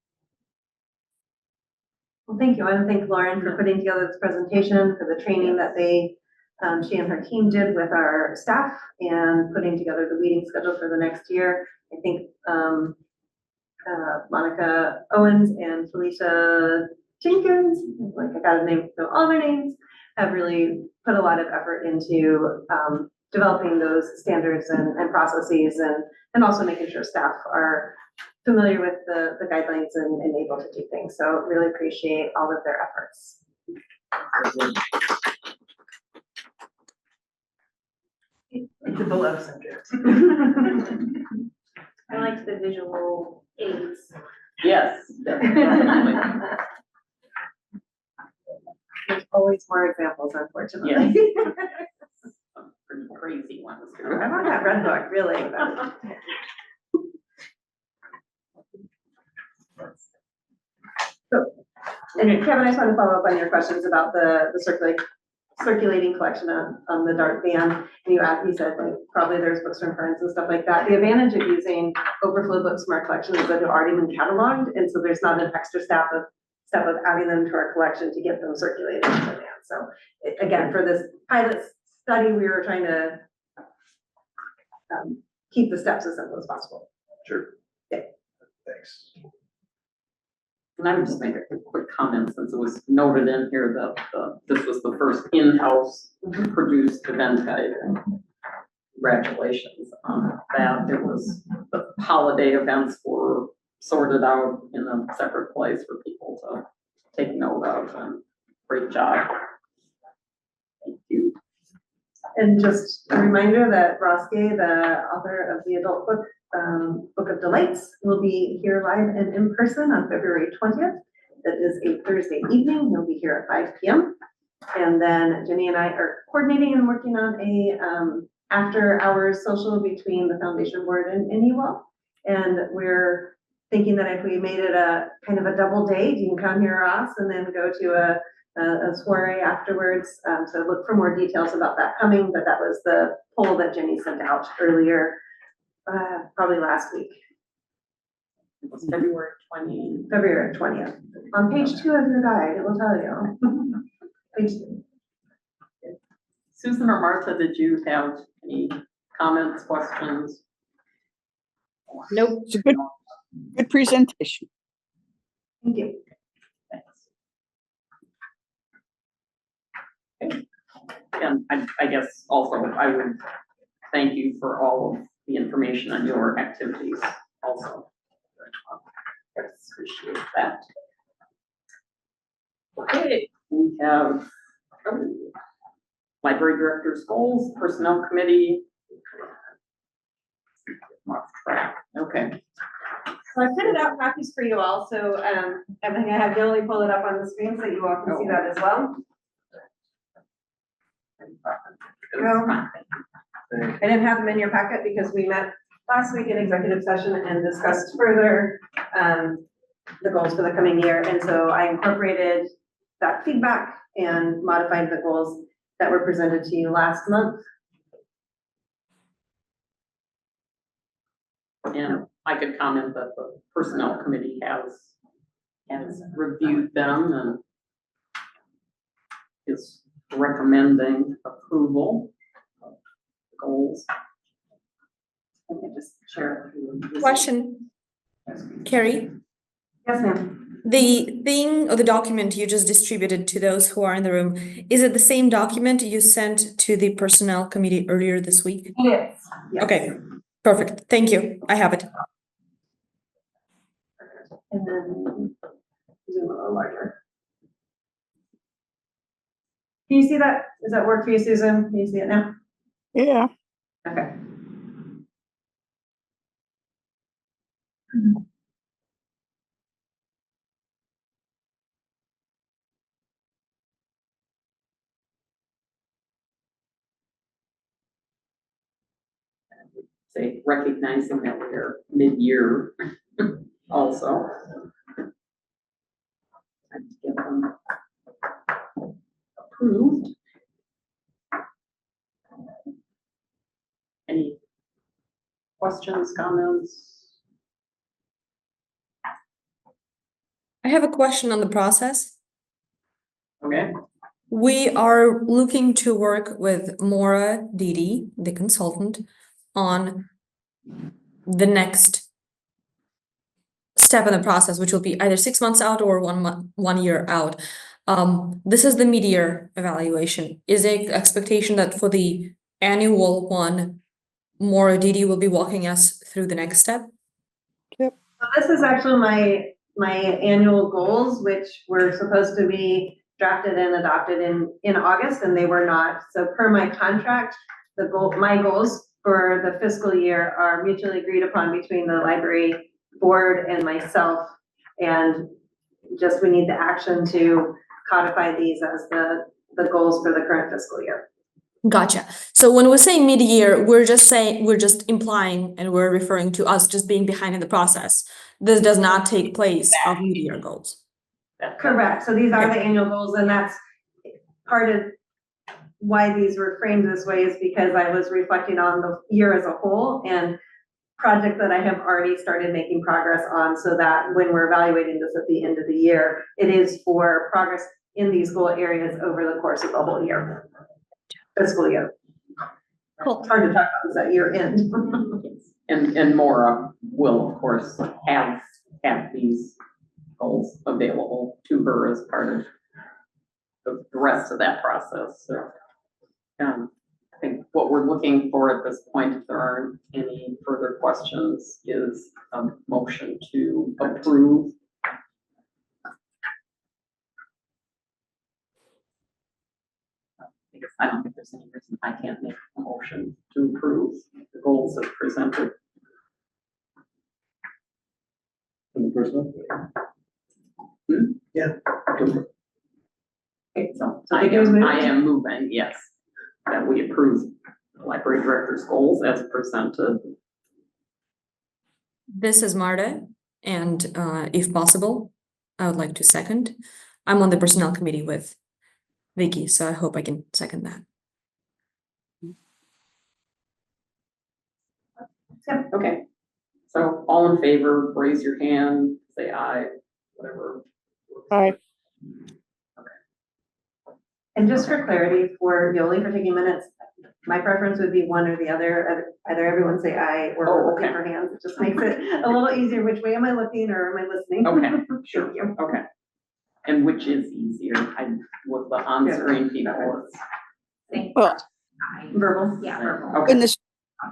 Well, thank you. I want to thank Lauren for putting together this presentation, for the training that she and her team did with our staff, and putting together the weeding schedule for the next year. I think Monica Owens and Felicia Jenkins, like I got to know all their names, have really put a lot of effort into developing those standards and processes, and also making sure staff are familiar with the guidelines and able to do things. So really appreciate all of their efforts. It's a below subject. I liked the visual aids. Yes, definitely. There's always more examples, unfortunately. Some pretty crazy ones. I want that red book, really. So, and Kevin, I just want to follow up on your questions about the circulating collection on the dark van. And you said like probably there's books from friends and stuff like that. The advantage of using overflow books from our collection is that they've already been cataloged, and so there's not an extra step of adding them to our collection to get them circulated in the van. So again, for this pilot study, we were trying to keep the steps as simple as possible. Sure. Yeah. Thanks. And I would just make a quick comment, since it was noted in here that this was the first in-house produced event guide. Congratulations on that. It was, the holiday events were sorted out in a separate place for people to take note of, and great job. Thank you. And just a reminder that Ross Gay, the author of the adult book, Book of Delights, will be here live and in person on February 20th. That is a Thursday evening. He'll be here at 5 p.m. And then Jenny and I are coordinating and working on a after hours social between the foundation board and you all. And we're thinking that if we made it a kind of a double date, you can come here, Ross, and then go to a soiree afterwards. So look for more details about that coming, but that was the poll that Jenny sent out earlier, probably last week, It was February 20. February 20th. On page 2 of your guide, it will tell you. Page 2. Susan or Martha, did you have any comments, questions? Nope. It's a good presentation. Thank you. Thanks. And I guess also I would thank you for all of the information on your activities also. I appreciate that. Okay, we have library director's goals, personnel committee. Off track. Okay. So I printed out copies for you all, so everything I have, Yoli pull it up on the screen so you all can see that as well. I didn't have them in your packet because we met last week in executive session and discussed further the goals for the coming year. And so I incorporated that feedback and modified the goals that were presented to you last month. And I could comment that the personnel committee has reviewed them and is recommending approval of goals. I can just share. Question, Carrie, Yes, ma'am. the thing or the document you just distributed to those who are in the room, is it the same document you sent to the personnel committee earlier this week? Yes. Okay, perfect. Thank you. I have it. And then zoom a little larger. Can you see that? Does that work for you, Susan? Can you see it now? Yeah. Okay. Say, recognizing that we're mid-year also. And get them approved. Any questions, comments? I have a question on the process. Okay, We are looking to work with Maura Didi, the consultant, on the next step in the process, which will be either 6 months out or 1 year out. This is the mid-year evaluation. Is it expectation that for the annual one, Maura Didi will be walking us through the next step? This is actually my annual goals, which were supposed to be drafted and adopted in August, and they were not. So per my contract, my goals for the fiscal year are mutually agreed upon between the library board and myself. And just we need the action to codify these as the goals for the current fiscal year. Gotcha. So when we say mid-year, we're just implying and we're referring to us just being behind in the process. This does not take place of mid-year goals. Correct. So these are the annual goals, and that's part of why these were framed this way, is because I was reflecting on the year as a whole and projects that I have already started making progress on, so that when we're evaluating this at the end of the year, it is for progress in these goal areas over the course of the whole year, fiscal year. Cool. It's hard to talk about this at year end. And Maura will, of course, have these goals available to her as part of the rest of that process. So, I think what we're looking for at this point, if there aren't any further questions, is a motion to approve. Because I don't think there's any reason I can't make a motion to approve the goals as presented. From the person? Yeah. Okay, so So I it is moved? am moving, yes, that we approve the library director's goals as presented. This is Marta, and if possible, I would like to second. I'm on the personnel committee with Vicky, so I hope I can second that. Okay, so all in favor, raise your hand, say aye, whatever. Aye. And just for clarity, for Yoli, for taking minutes, my preference would be one or the other. Either everyone say aye or we're looking for hands. It just makes it a little easier. Which way am I looking or am I listening? Okay, sure, Thank you. okay. And which is easier, with the on-screen people, it's Well, Verbal? Yeah, verbal. when okay,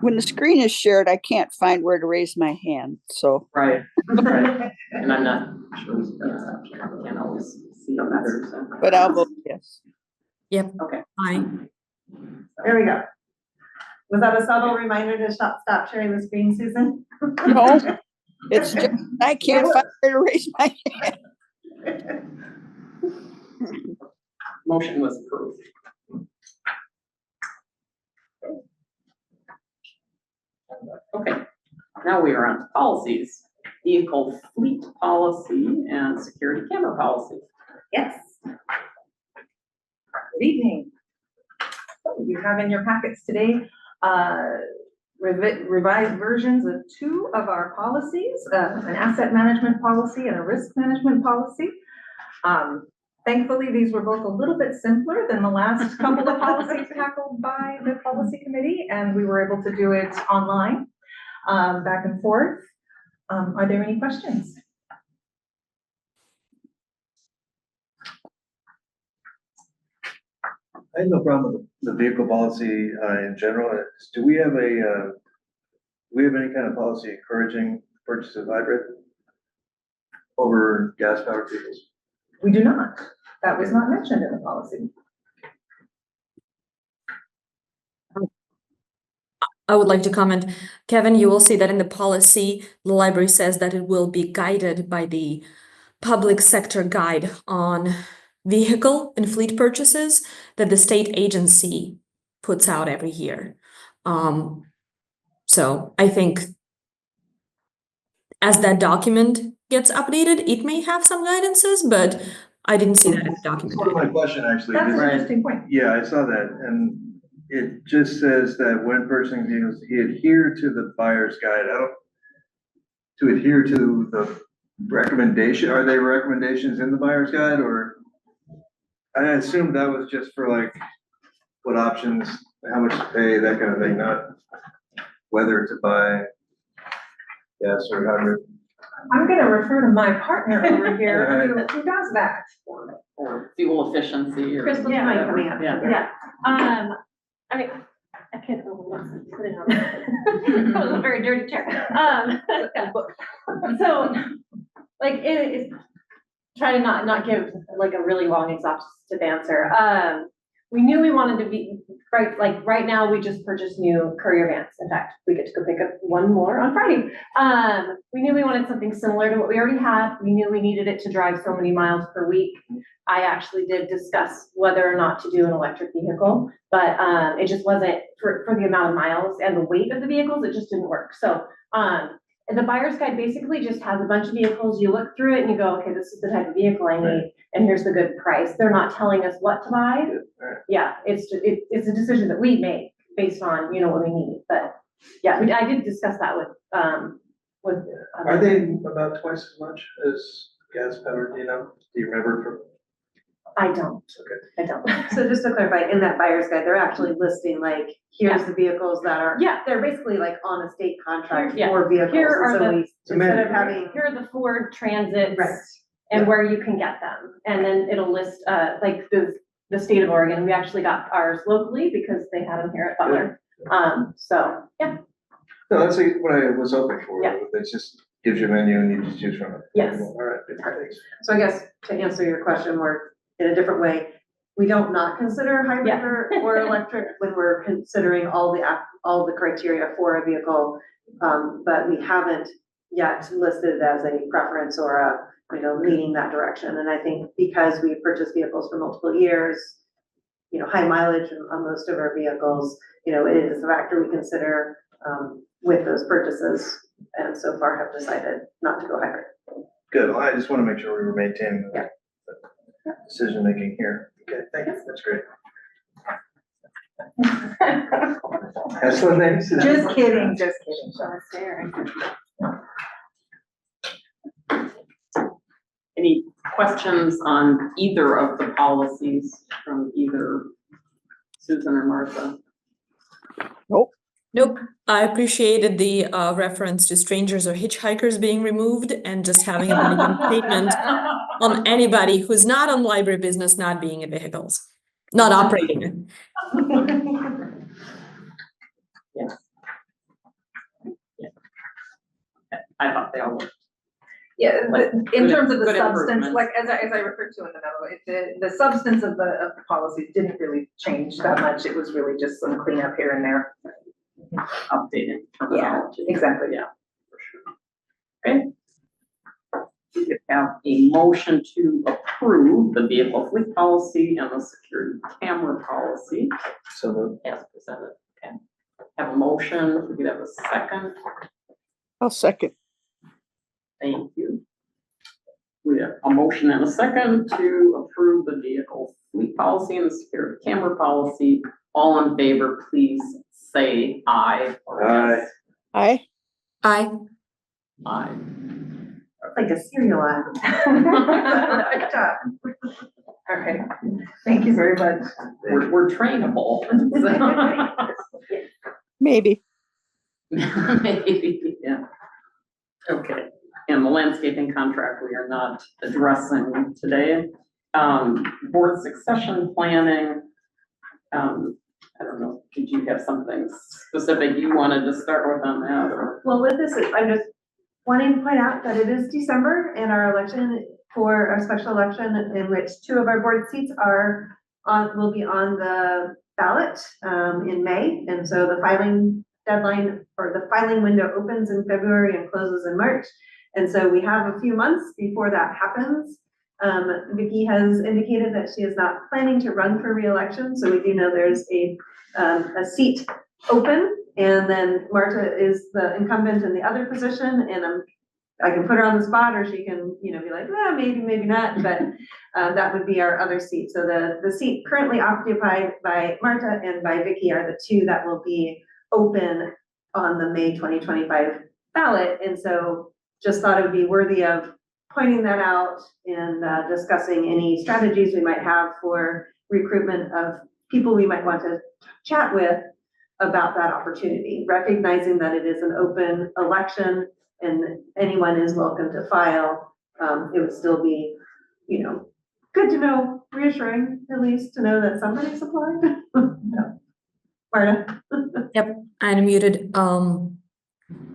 when the screen is shared, I can't find where to raise my hand, so. right, right. And I'm not sure, I can't always see them either, so. But I'll vote yes. Yep. Okay. Aye. There we go. Was that a subtle reminder to stop sharing the screen, Susan? No, it's just, I can't find where to raise my hand. Motion was approved. Okay, now we are on policies, vehicle fleet policy and security camera policy. Yes. Good evening. So you have in your packets today, revised versions of two of our policies, an asset management policy and a risk management policy. Thankfully, these were both a little bit simpler than the last couple of policies tackled by the policy committee, and we were able to do it online, back and forth. Are there any questions? I have no problem with the vehicle policy in general. Do we have any kind of policy encouraging purchase of hybrid over gas powered vehicles? We do not. That was not mentioned in the policy. I would like to comment. Kevin, you will see that in the policy, the library says that it will be guided by the public sector guide on vehicle and fleet purchases that the state agency puts out every year. So I think as that document gets updated, it may have some guidances, but I didn't see that in the document. Sort of my question, actually. That's an Right. interesting point. Yeah, I saw that, and it just says that when purchasing vehicles, adhere to the buyer's guide. To adhere to the recommendation, are they recommendations in the buyer's guide, or? I assumed that was just for like, what options, how much to pay, that kind of thing, not whether to buy gas or hybrid. I'm gonna refer to my partner over here who does that. Or fuel efficiency or. Crystal, you might come in. Yeah. Yeah, I mean, I can't remember what's sitting on. That was a very dirty chair. So, like, it is, try to not give like a really long exhaustive answer. We knew we wanted to be, right now, we just purchased new courier vans. In fact, we get to go pick up one more on Friday. We knew we wanted something similar to what we already had. We knew we needed it to drive so many miles per week. I actually did discuss whether or not to do an electric vehicle, but it just wasn't for the amount of miles and the weight of the vehicles, it just didn't work. So the buyer's guide basically just has a bunch of vehicles. You look through it and you go, okay, this is the type of vehicle I need, and here's the good price. They're not telling us what to buy. Yeah, it's a decision that we make based on, what we need. But yeah, I did discuss that with. Are they about twice as much as gas powered, do you remember from? I don't. Okay. I don't. So just to clarify, in that buyer's guide, they're actually listing like, here's the vehicles that are. Yeah. They're basically like on a state contract Yeah. for vehicles. Here are And so the- we, instead of having. Here are the Ford Transits. Right. And where you can get them. And then it'll list, like the state of Oregon. We actually got ours locally because they had them here at Butler. So, yeah. No, that's what I was hoping for. Yeah. It just gives you a menu and you just choose from it. Yes. All right, good, thanks. So I guess to answer your question more in a different way, we don't not consider hybrid Yeah. or electric when we're considering all the criteria for a vehicle. But we haven't yet listed it as a preference or a, leaning that direction. And I think because we purchased vehicles for multiple years, high mileage on most of our vehicles, it is a factor we consider with those purchases. And so far have decided not to go hybrid. Good, well, I just want to make sure we were maintaining the decision making here. Okay, thank you, that's great. Excellent, thanks. Just kidding. Any questions on either of the policies from either Susan or Martha? Nope. I appreciated the reference to strangers or hitchhikers being removed and just having a blanket statement on anybody who's not on library business not being in vehicles, not operating it. Yes. Yeah. I thought they all were. Yeah, Like, in good- terms of the good substance, improvements. like as I referred to in the memo, the substance of the policies didn't really change that much. It was really just some cleanup here and there. Updated terminology. Exactly. Yeah, for sure. Okay. We could have a motion to approve the vehicle fleet policy and the security camera policy So as presented. Okay. Have a motion, we could have a second. I'll second. Thank you. We have a motion and a second to approve the vehicle fleet policy and the security camera policy. All in favor, please say aye or yes. Aye. Aye. Aye. Like a cereal ad. Good job. All right. Thank you very much. We're trainable. Maybe. Maybe, yeah. Okay, and the landscaping contract we are not addressing today. Board succession planning. I don't know, did you have something specific you wanted to start with on that or? Well, with this, I'm just wanting to point out that it is December and our election for our special election in which 2 of our board seats will be on the ballot in May. And so the filing deadline or the filing window opens in February and closes in March. And so we have a few months before that happens. Vicki has indicated that she is not planning to run for re-election, so we do know there's a seat open, and then Marta is the incumbent in the other position, and I can put her on the spot, or she can, be like, maybe, maybe not, but that would be our other seat. So the seat currently occupied by Marta and by Vicki are the 2 that will be open on the May 2025 ballot, and so just thought it would be worthy of pointing that out and discussing any strategies we might have for recruitment of people we might want to chat with about that opportunity, recognizing that it is an open election and anyone is welcome to file. It would still be, good to know, reassuring at least to know that somebody's applied. Marta? I'm muted.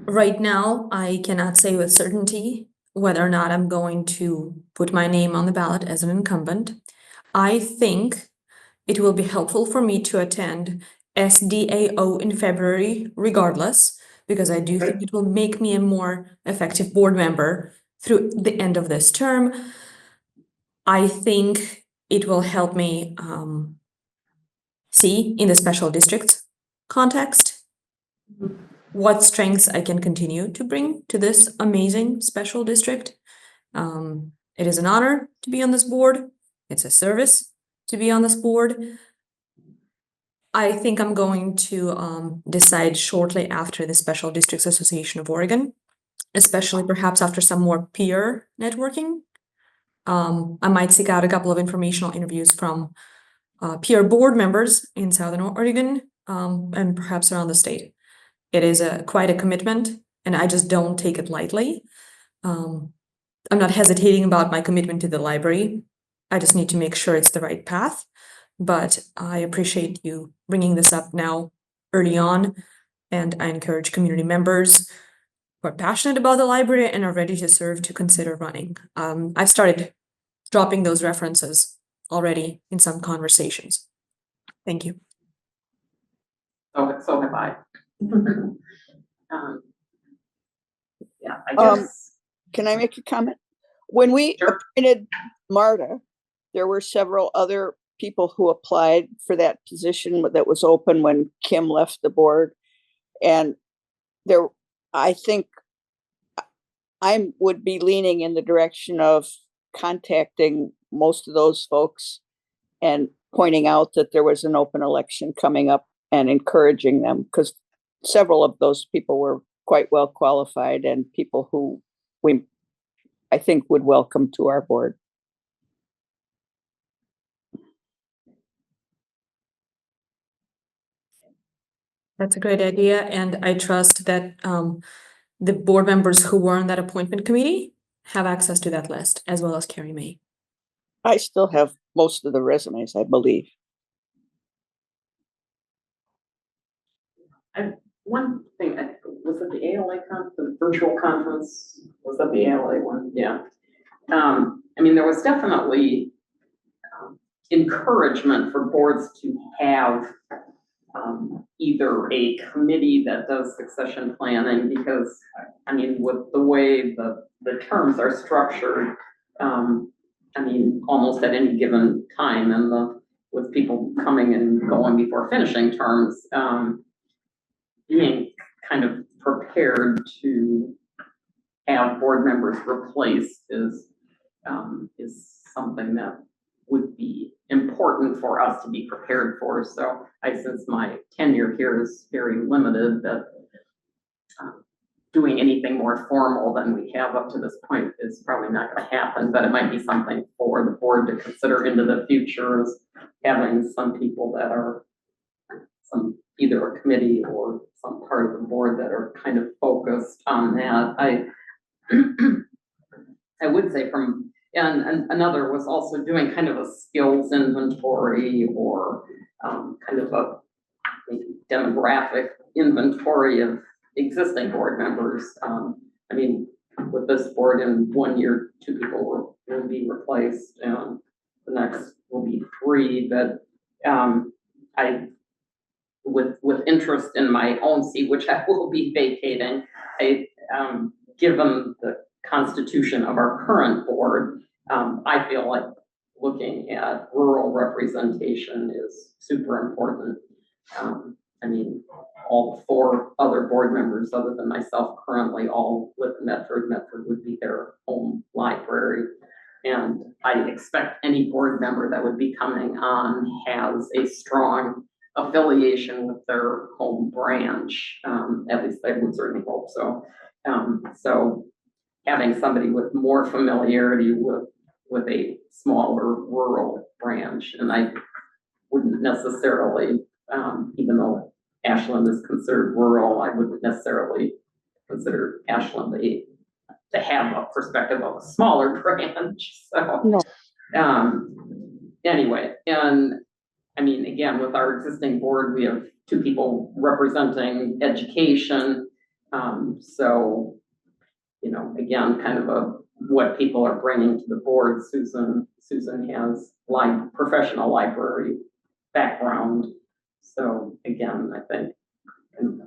Right now, I cannot say with certainty whether or not I'm going to put my name on the ballot as an incumbent. I think it will be helpful for me to attend SDAO in February regardless, because I do think it will make me a more effective board member through the end of this term. I think it will help me see in the special districts context what strengths I can continue to bring to this amazing special district. It is an honor to be on this board. It's a service to be on this board. I think I'm going to decide shortly after the Special Districts Association of Oregon, especially perhaps after some more peer networking. I might seek out a couple of informational interviews from peer board members in Southern Oregon and perhaps around the state. It is quite a commitment, and I just don't take it lightly. I'm not hesitating about my commitment to the library. I just need to make sure it's the right path. But I appreciate you bringing this up now early on, and I encourage community members who are passionate about the library and are ready to serve to consider running. I've started dropping those references already in some conversations. Thank you. So have I. Yeah, I Um, guess. Can I make a comment? When we Sure. appointed Marta, there were several other people who applied for that position that was open when Kim left the board. And there, I think I would be leaning in the direction of contacting most of those folks and pointing out that there was an open election coming up and encouraging them, because several of those people were quite well qualified and people who I think would welcome to our board. That's a great idea, and I trust that the board members who were on that appointment committee have access to that list, as well as Carrie May. I still have most of the resumes, I believe. One thing, was it the ALA the virtual conference? Was that the ALA one? Yeah. I mean, there was definitely encouragement for boards to have either a committee that does succession planning, because, I mean, with the way the terms are structured, I mean, almost at any given time, and with people coming and going before finishing terms, being kind of prepared to have board members replaced is something that would be important for us to be prepared for. So since my tenure here is very limited, that doing anything more formal than we have up to this point is probably not going to happen, but it might be something for the board to consider into the future, is having some people that are either a committee or some part of the board that are kind of focused on that. I would say and another was also doing kind of a skills inventory, or kind of a demographic inventory of existing board members. I mean, with this board, in 1 year, 2 people will be replaced, and the next will be 3. But with interest in my own seat, which I will be vacating, given the constitution of our current board, I feel like looking at rural representation is super important. I mean, all 4 other board members, other than myself, currently all live in Medford. Medford would be their home library. And I expect any board member that would be coming on has a strong affiliation with their home branch. At least I would certainly hope so. So having somebody with more familiarity with a smaller rural branch, and I wouldn't necessarily, even though Ashland is considered rural, I wouldn't necessarily consider Ashland to have a perspective of a smaller branch. So, No. anyway, and I mean, again, with our existing board, we have two people representing education. So, you know, again, kind of what people are bringing to the board. Susan has professional library background. So again, I think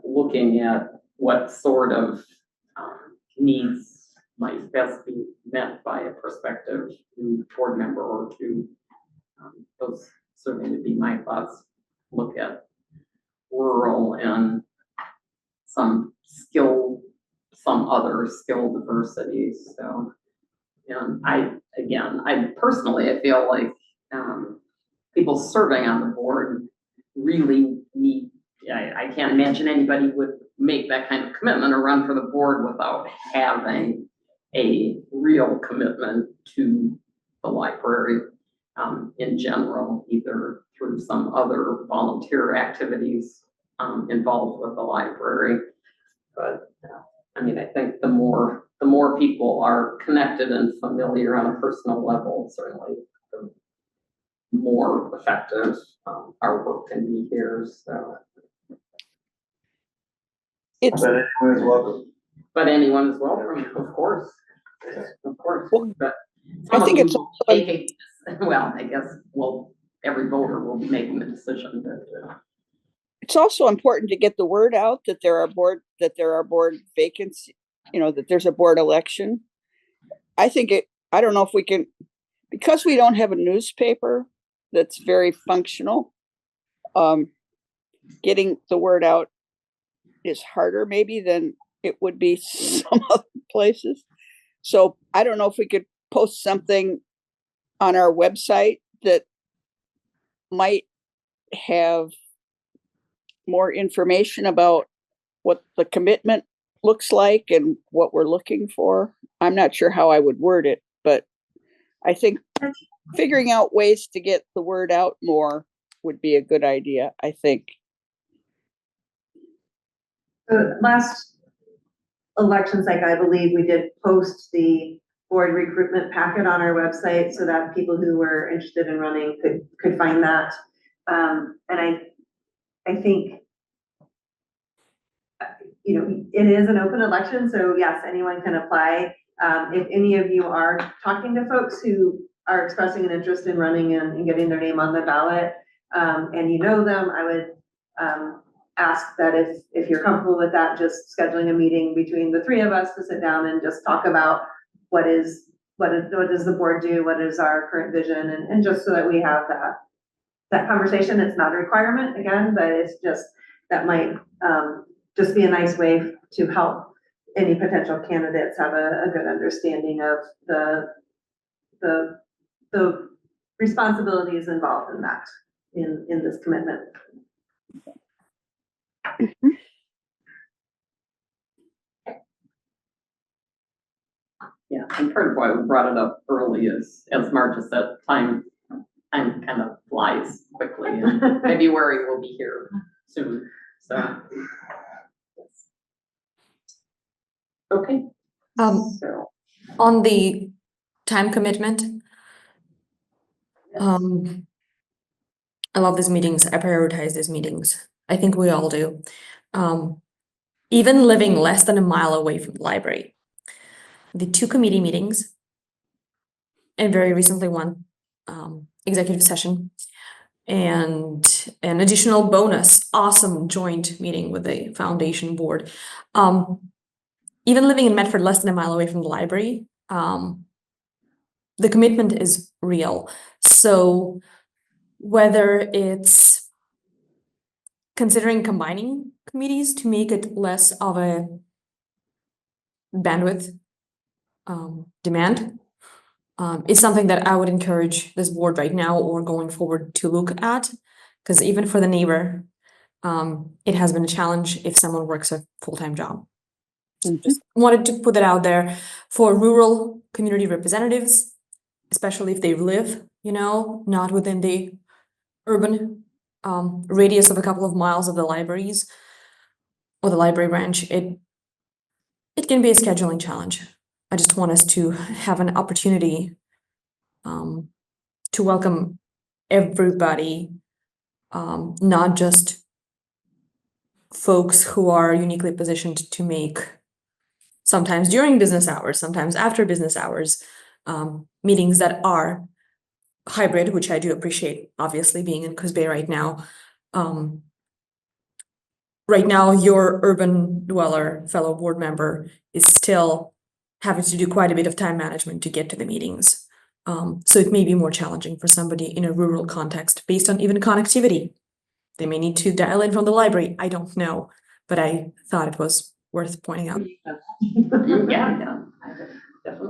looking at what sort of needs might best be met by a prospective new board member or two, those certainly would be my thoughts. Look at rural and some other skill diversity. So, and I personally, I feel like people serving on the board really need, I can't imagine anybody would make that kind of commitment or run for the board without having a real commitment to the library in general, either through some other volunteer activities involved with the library. But I mean, I think the more people are connected and familiar on a personal level, certainly the more effective our work can be here. So, It's, But anyone is welcome. but anyone is welcome, of course, of course. Well, But I think it's also- well, I guess every voter will be making the decision. But it's also important to get the word out that there are board vacancies, you know, that there's a board election. I don't know if we can, because we don't have a newspaper that's very functional, getting the word out is harder maybe than it would be some other places. So I don't know if we could post something on our website that might have more information about what the commitment looks like and what we're looking for. I'm not sure how I would word it, but I think figuring out ways to get the word out more would be a good idea, I think. The last election cycle, I believe we did post the board recruitment packet on our website so that people who were interested in running could find that. And I think, you know, it is an open election, so yes, anyone can apply. If any of you are talking to folks who are expressing an interest in running and getting their name on the ballot, and you know them, I would ask that if you're comfortable with that, just scheduling a meeting between the three of us to sit down and just talk about what does the board do, what is our current vision, and just so that we have that conversation. It's not a requirement again, but it's just, that might just be a nice way to help any potential candidates have a good understanding of the responsibilities involved in that, in this commitment. yeah, and part of why we brought it up early is, as Marcia said, time kind of flies quickly, and February will be here soon. So, okay. So, On the time commitment, I love these meetings. I prioritize these meetings. I think we all do. Even living less than a mile away from the library, the 2 committee meetings, and very recently one executive session, and an additional bonus, awesome joint meeting with the foundation board. Even living in Medford less than a mile away from the library, the commitment is real. So whether it's considering combining committees to make it less of a bandwidth demand, is something that I would encourage this board right now or going forward to look at, because even for the neighbor, it has been a challenge if someone works a full-time job. So just wanted to put that out there for rural community representatives, especially if they live, you know, not within the urban radius of a couple of miles of the libraries or the library branch. It can be a scheduling challenge. I just want us to have an opportunity to welcome everybody, not just folks who are uniquely positioned to make, sometimes during business hours, sometimes after business hours, meetings that are hybrid, which I do appreciate, obviously being in Coos Bay right now. Right now, your urban dweller fellow board member is still having to do quite a bit of time management to get to the meetings. So it may be more challenging for somebody in a rural context based on even connectivity. They may need to dial in from the library. I don't know, but I thought it was worth pointing out. Yeah.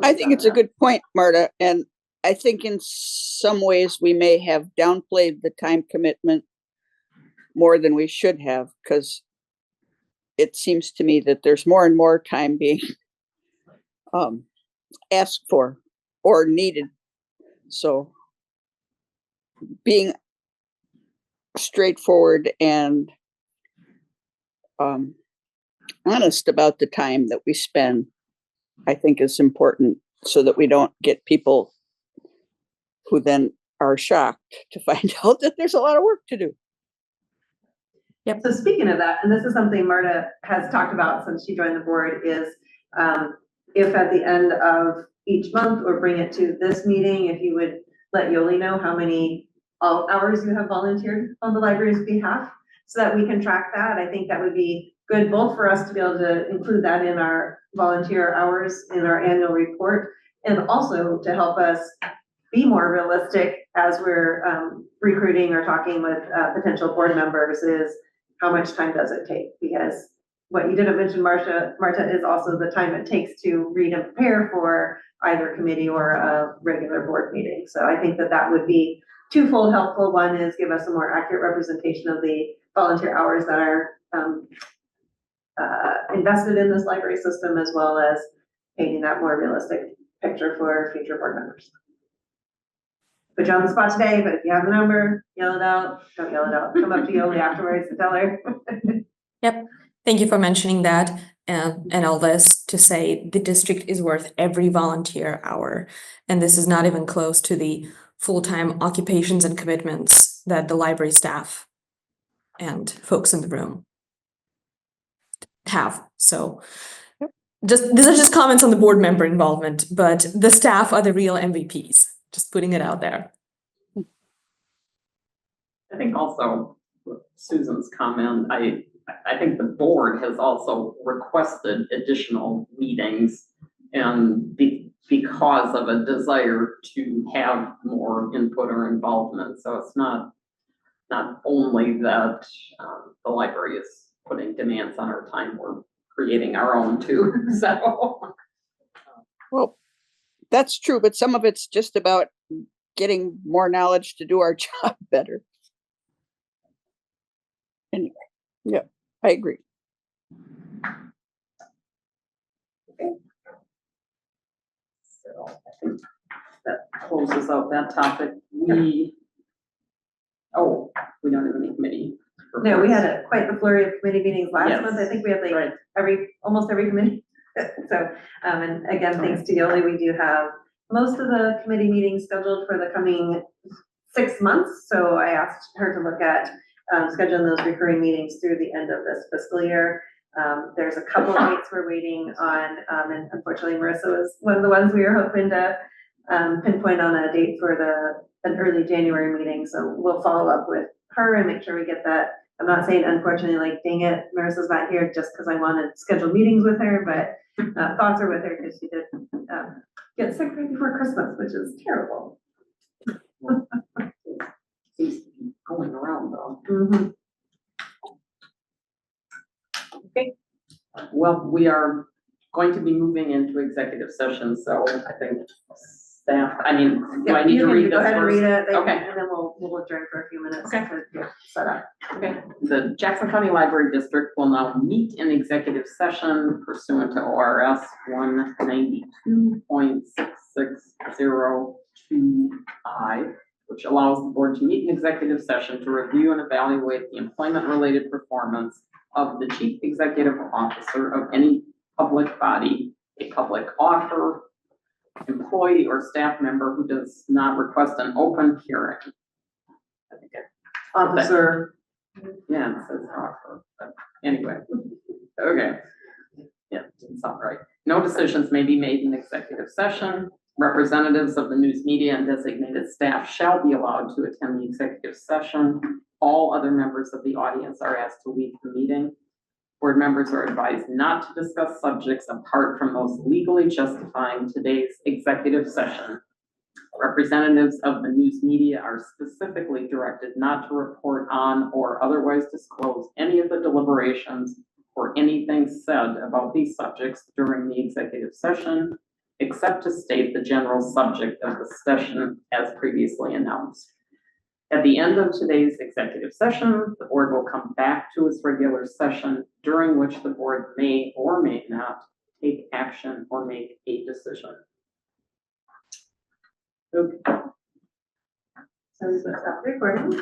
I think it's a good point, Marta, and I think in some ways we may have downplayed the time commitment more than we should have, because it seems to me that there's more and more time being asked for or needed. So being straightforward and honest about the time that we spend, I think is important, so that we don't get people who then are shocked to find out that there's a lot of work to do. So speaking of that, and this is something Marta has talked about since she joined the board, is if at the end of each month, or bring it to this meeting, if you would let Yoli know how many hours you have volunteered on the library's behalf, so that we can track that. I think that would be good, both for us to be able to include that in our volunteer hours in our annual report, and also to help us be more realistic as we're recruiting or talking with potential board members, is how much time does it take? Because what you didn't mention, Marta, is also the time it takes to read and prepare for either committee or a regular board meeting. So I think that that would be twofold helpful. One is give us a more accurate representation of the volunteer hours that are invested in this library system, as well as painting that more realistic picture for future board members. Put you on the spot today, but if you have the number, yell it out. Don't yell it out. Come up to Yoli afterwards and tell her. Yep. Thank you for mentioning that, and all this to say the district is worth every volunteer hour. And this is not even close to the full-time occupations and commitments that the library staff and folks in the room have. So these are just comments on the board member involvement, but the staff are the real MVPs. Just putting it out there. I think also with Susan's comment, I think the board has also requested additional meetings, and because of a desire to have more input or involvement. So it's not only that the library is putting demands on our time, we're creating our own too. So Well, that's true, but some of it's just about getting more knowledge to do our job better. Anyway, yeah, I agree. So I think that closes out that topic. We don't have any committee. No, we had quite the flurry of committee meetings last Yes. month. I think we had like Right. almost every committee. So, and again, thanks to Yoli, we do have most of the committee meetings scheduled for the coming 6 months. So I asked her to look at scheduling those recurring meetings through the end of this fiscal year. There's a couple of dates we're waiting on, and unfortunately Marissa was one of the ones we were hoping to pinpoint on a date for an early January meeting. So we'll follow up with her and make sure we get that. I'm not saying unfortunately, like, dang it, Marissa's not here just because I wanted to schedule meetings with her, but thoughts are with her because she did get sick right before Christmas, which is terrible. Seems to be going around though. Mhm. Okay. Well, we are going to be moving into executive session, so I think staff, do I need You to can read this go ahead and first? read it, Okay. and then we'll adjourn for a few minutes Okay. to get set up. Okay, the Jackson County Library District will now meet in executive session pursuant to ORS 192.6602I, which allows the board to meet in executive session to review and evaluate the employment-related performance of the chief executive officer of any public body, a public offer, employee, or staff member who does not request an open hearing. Officer Yeah, it says offer, but anyway, okay. Yeah, it's not right. No decisions may be made in executive session. Representatives of the news media and designated staff shall be allowed to attend the executive session. All other members of the audience are asked to leave the meeting. Board members are advised not to discuss subjects apart from those legally justifying today's executive session. Representatives of the news media are specifically directed not to report on or otherwise disclose any of the deliberations or anything said about these subjects during the executive session, except to state the general subject of the session as previously announced. At the end of today's executive session, the board will come back to its regular session, during which the board may or may not take action or make a decision. Okay. So stop recording.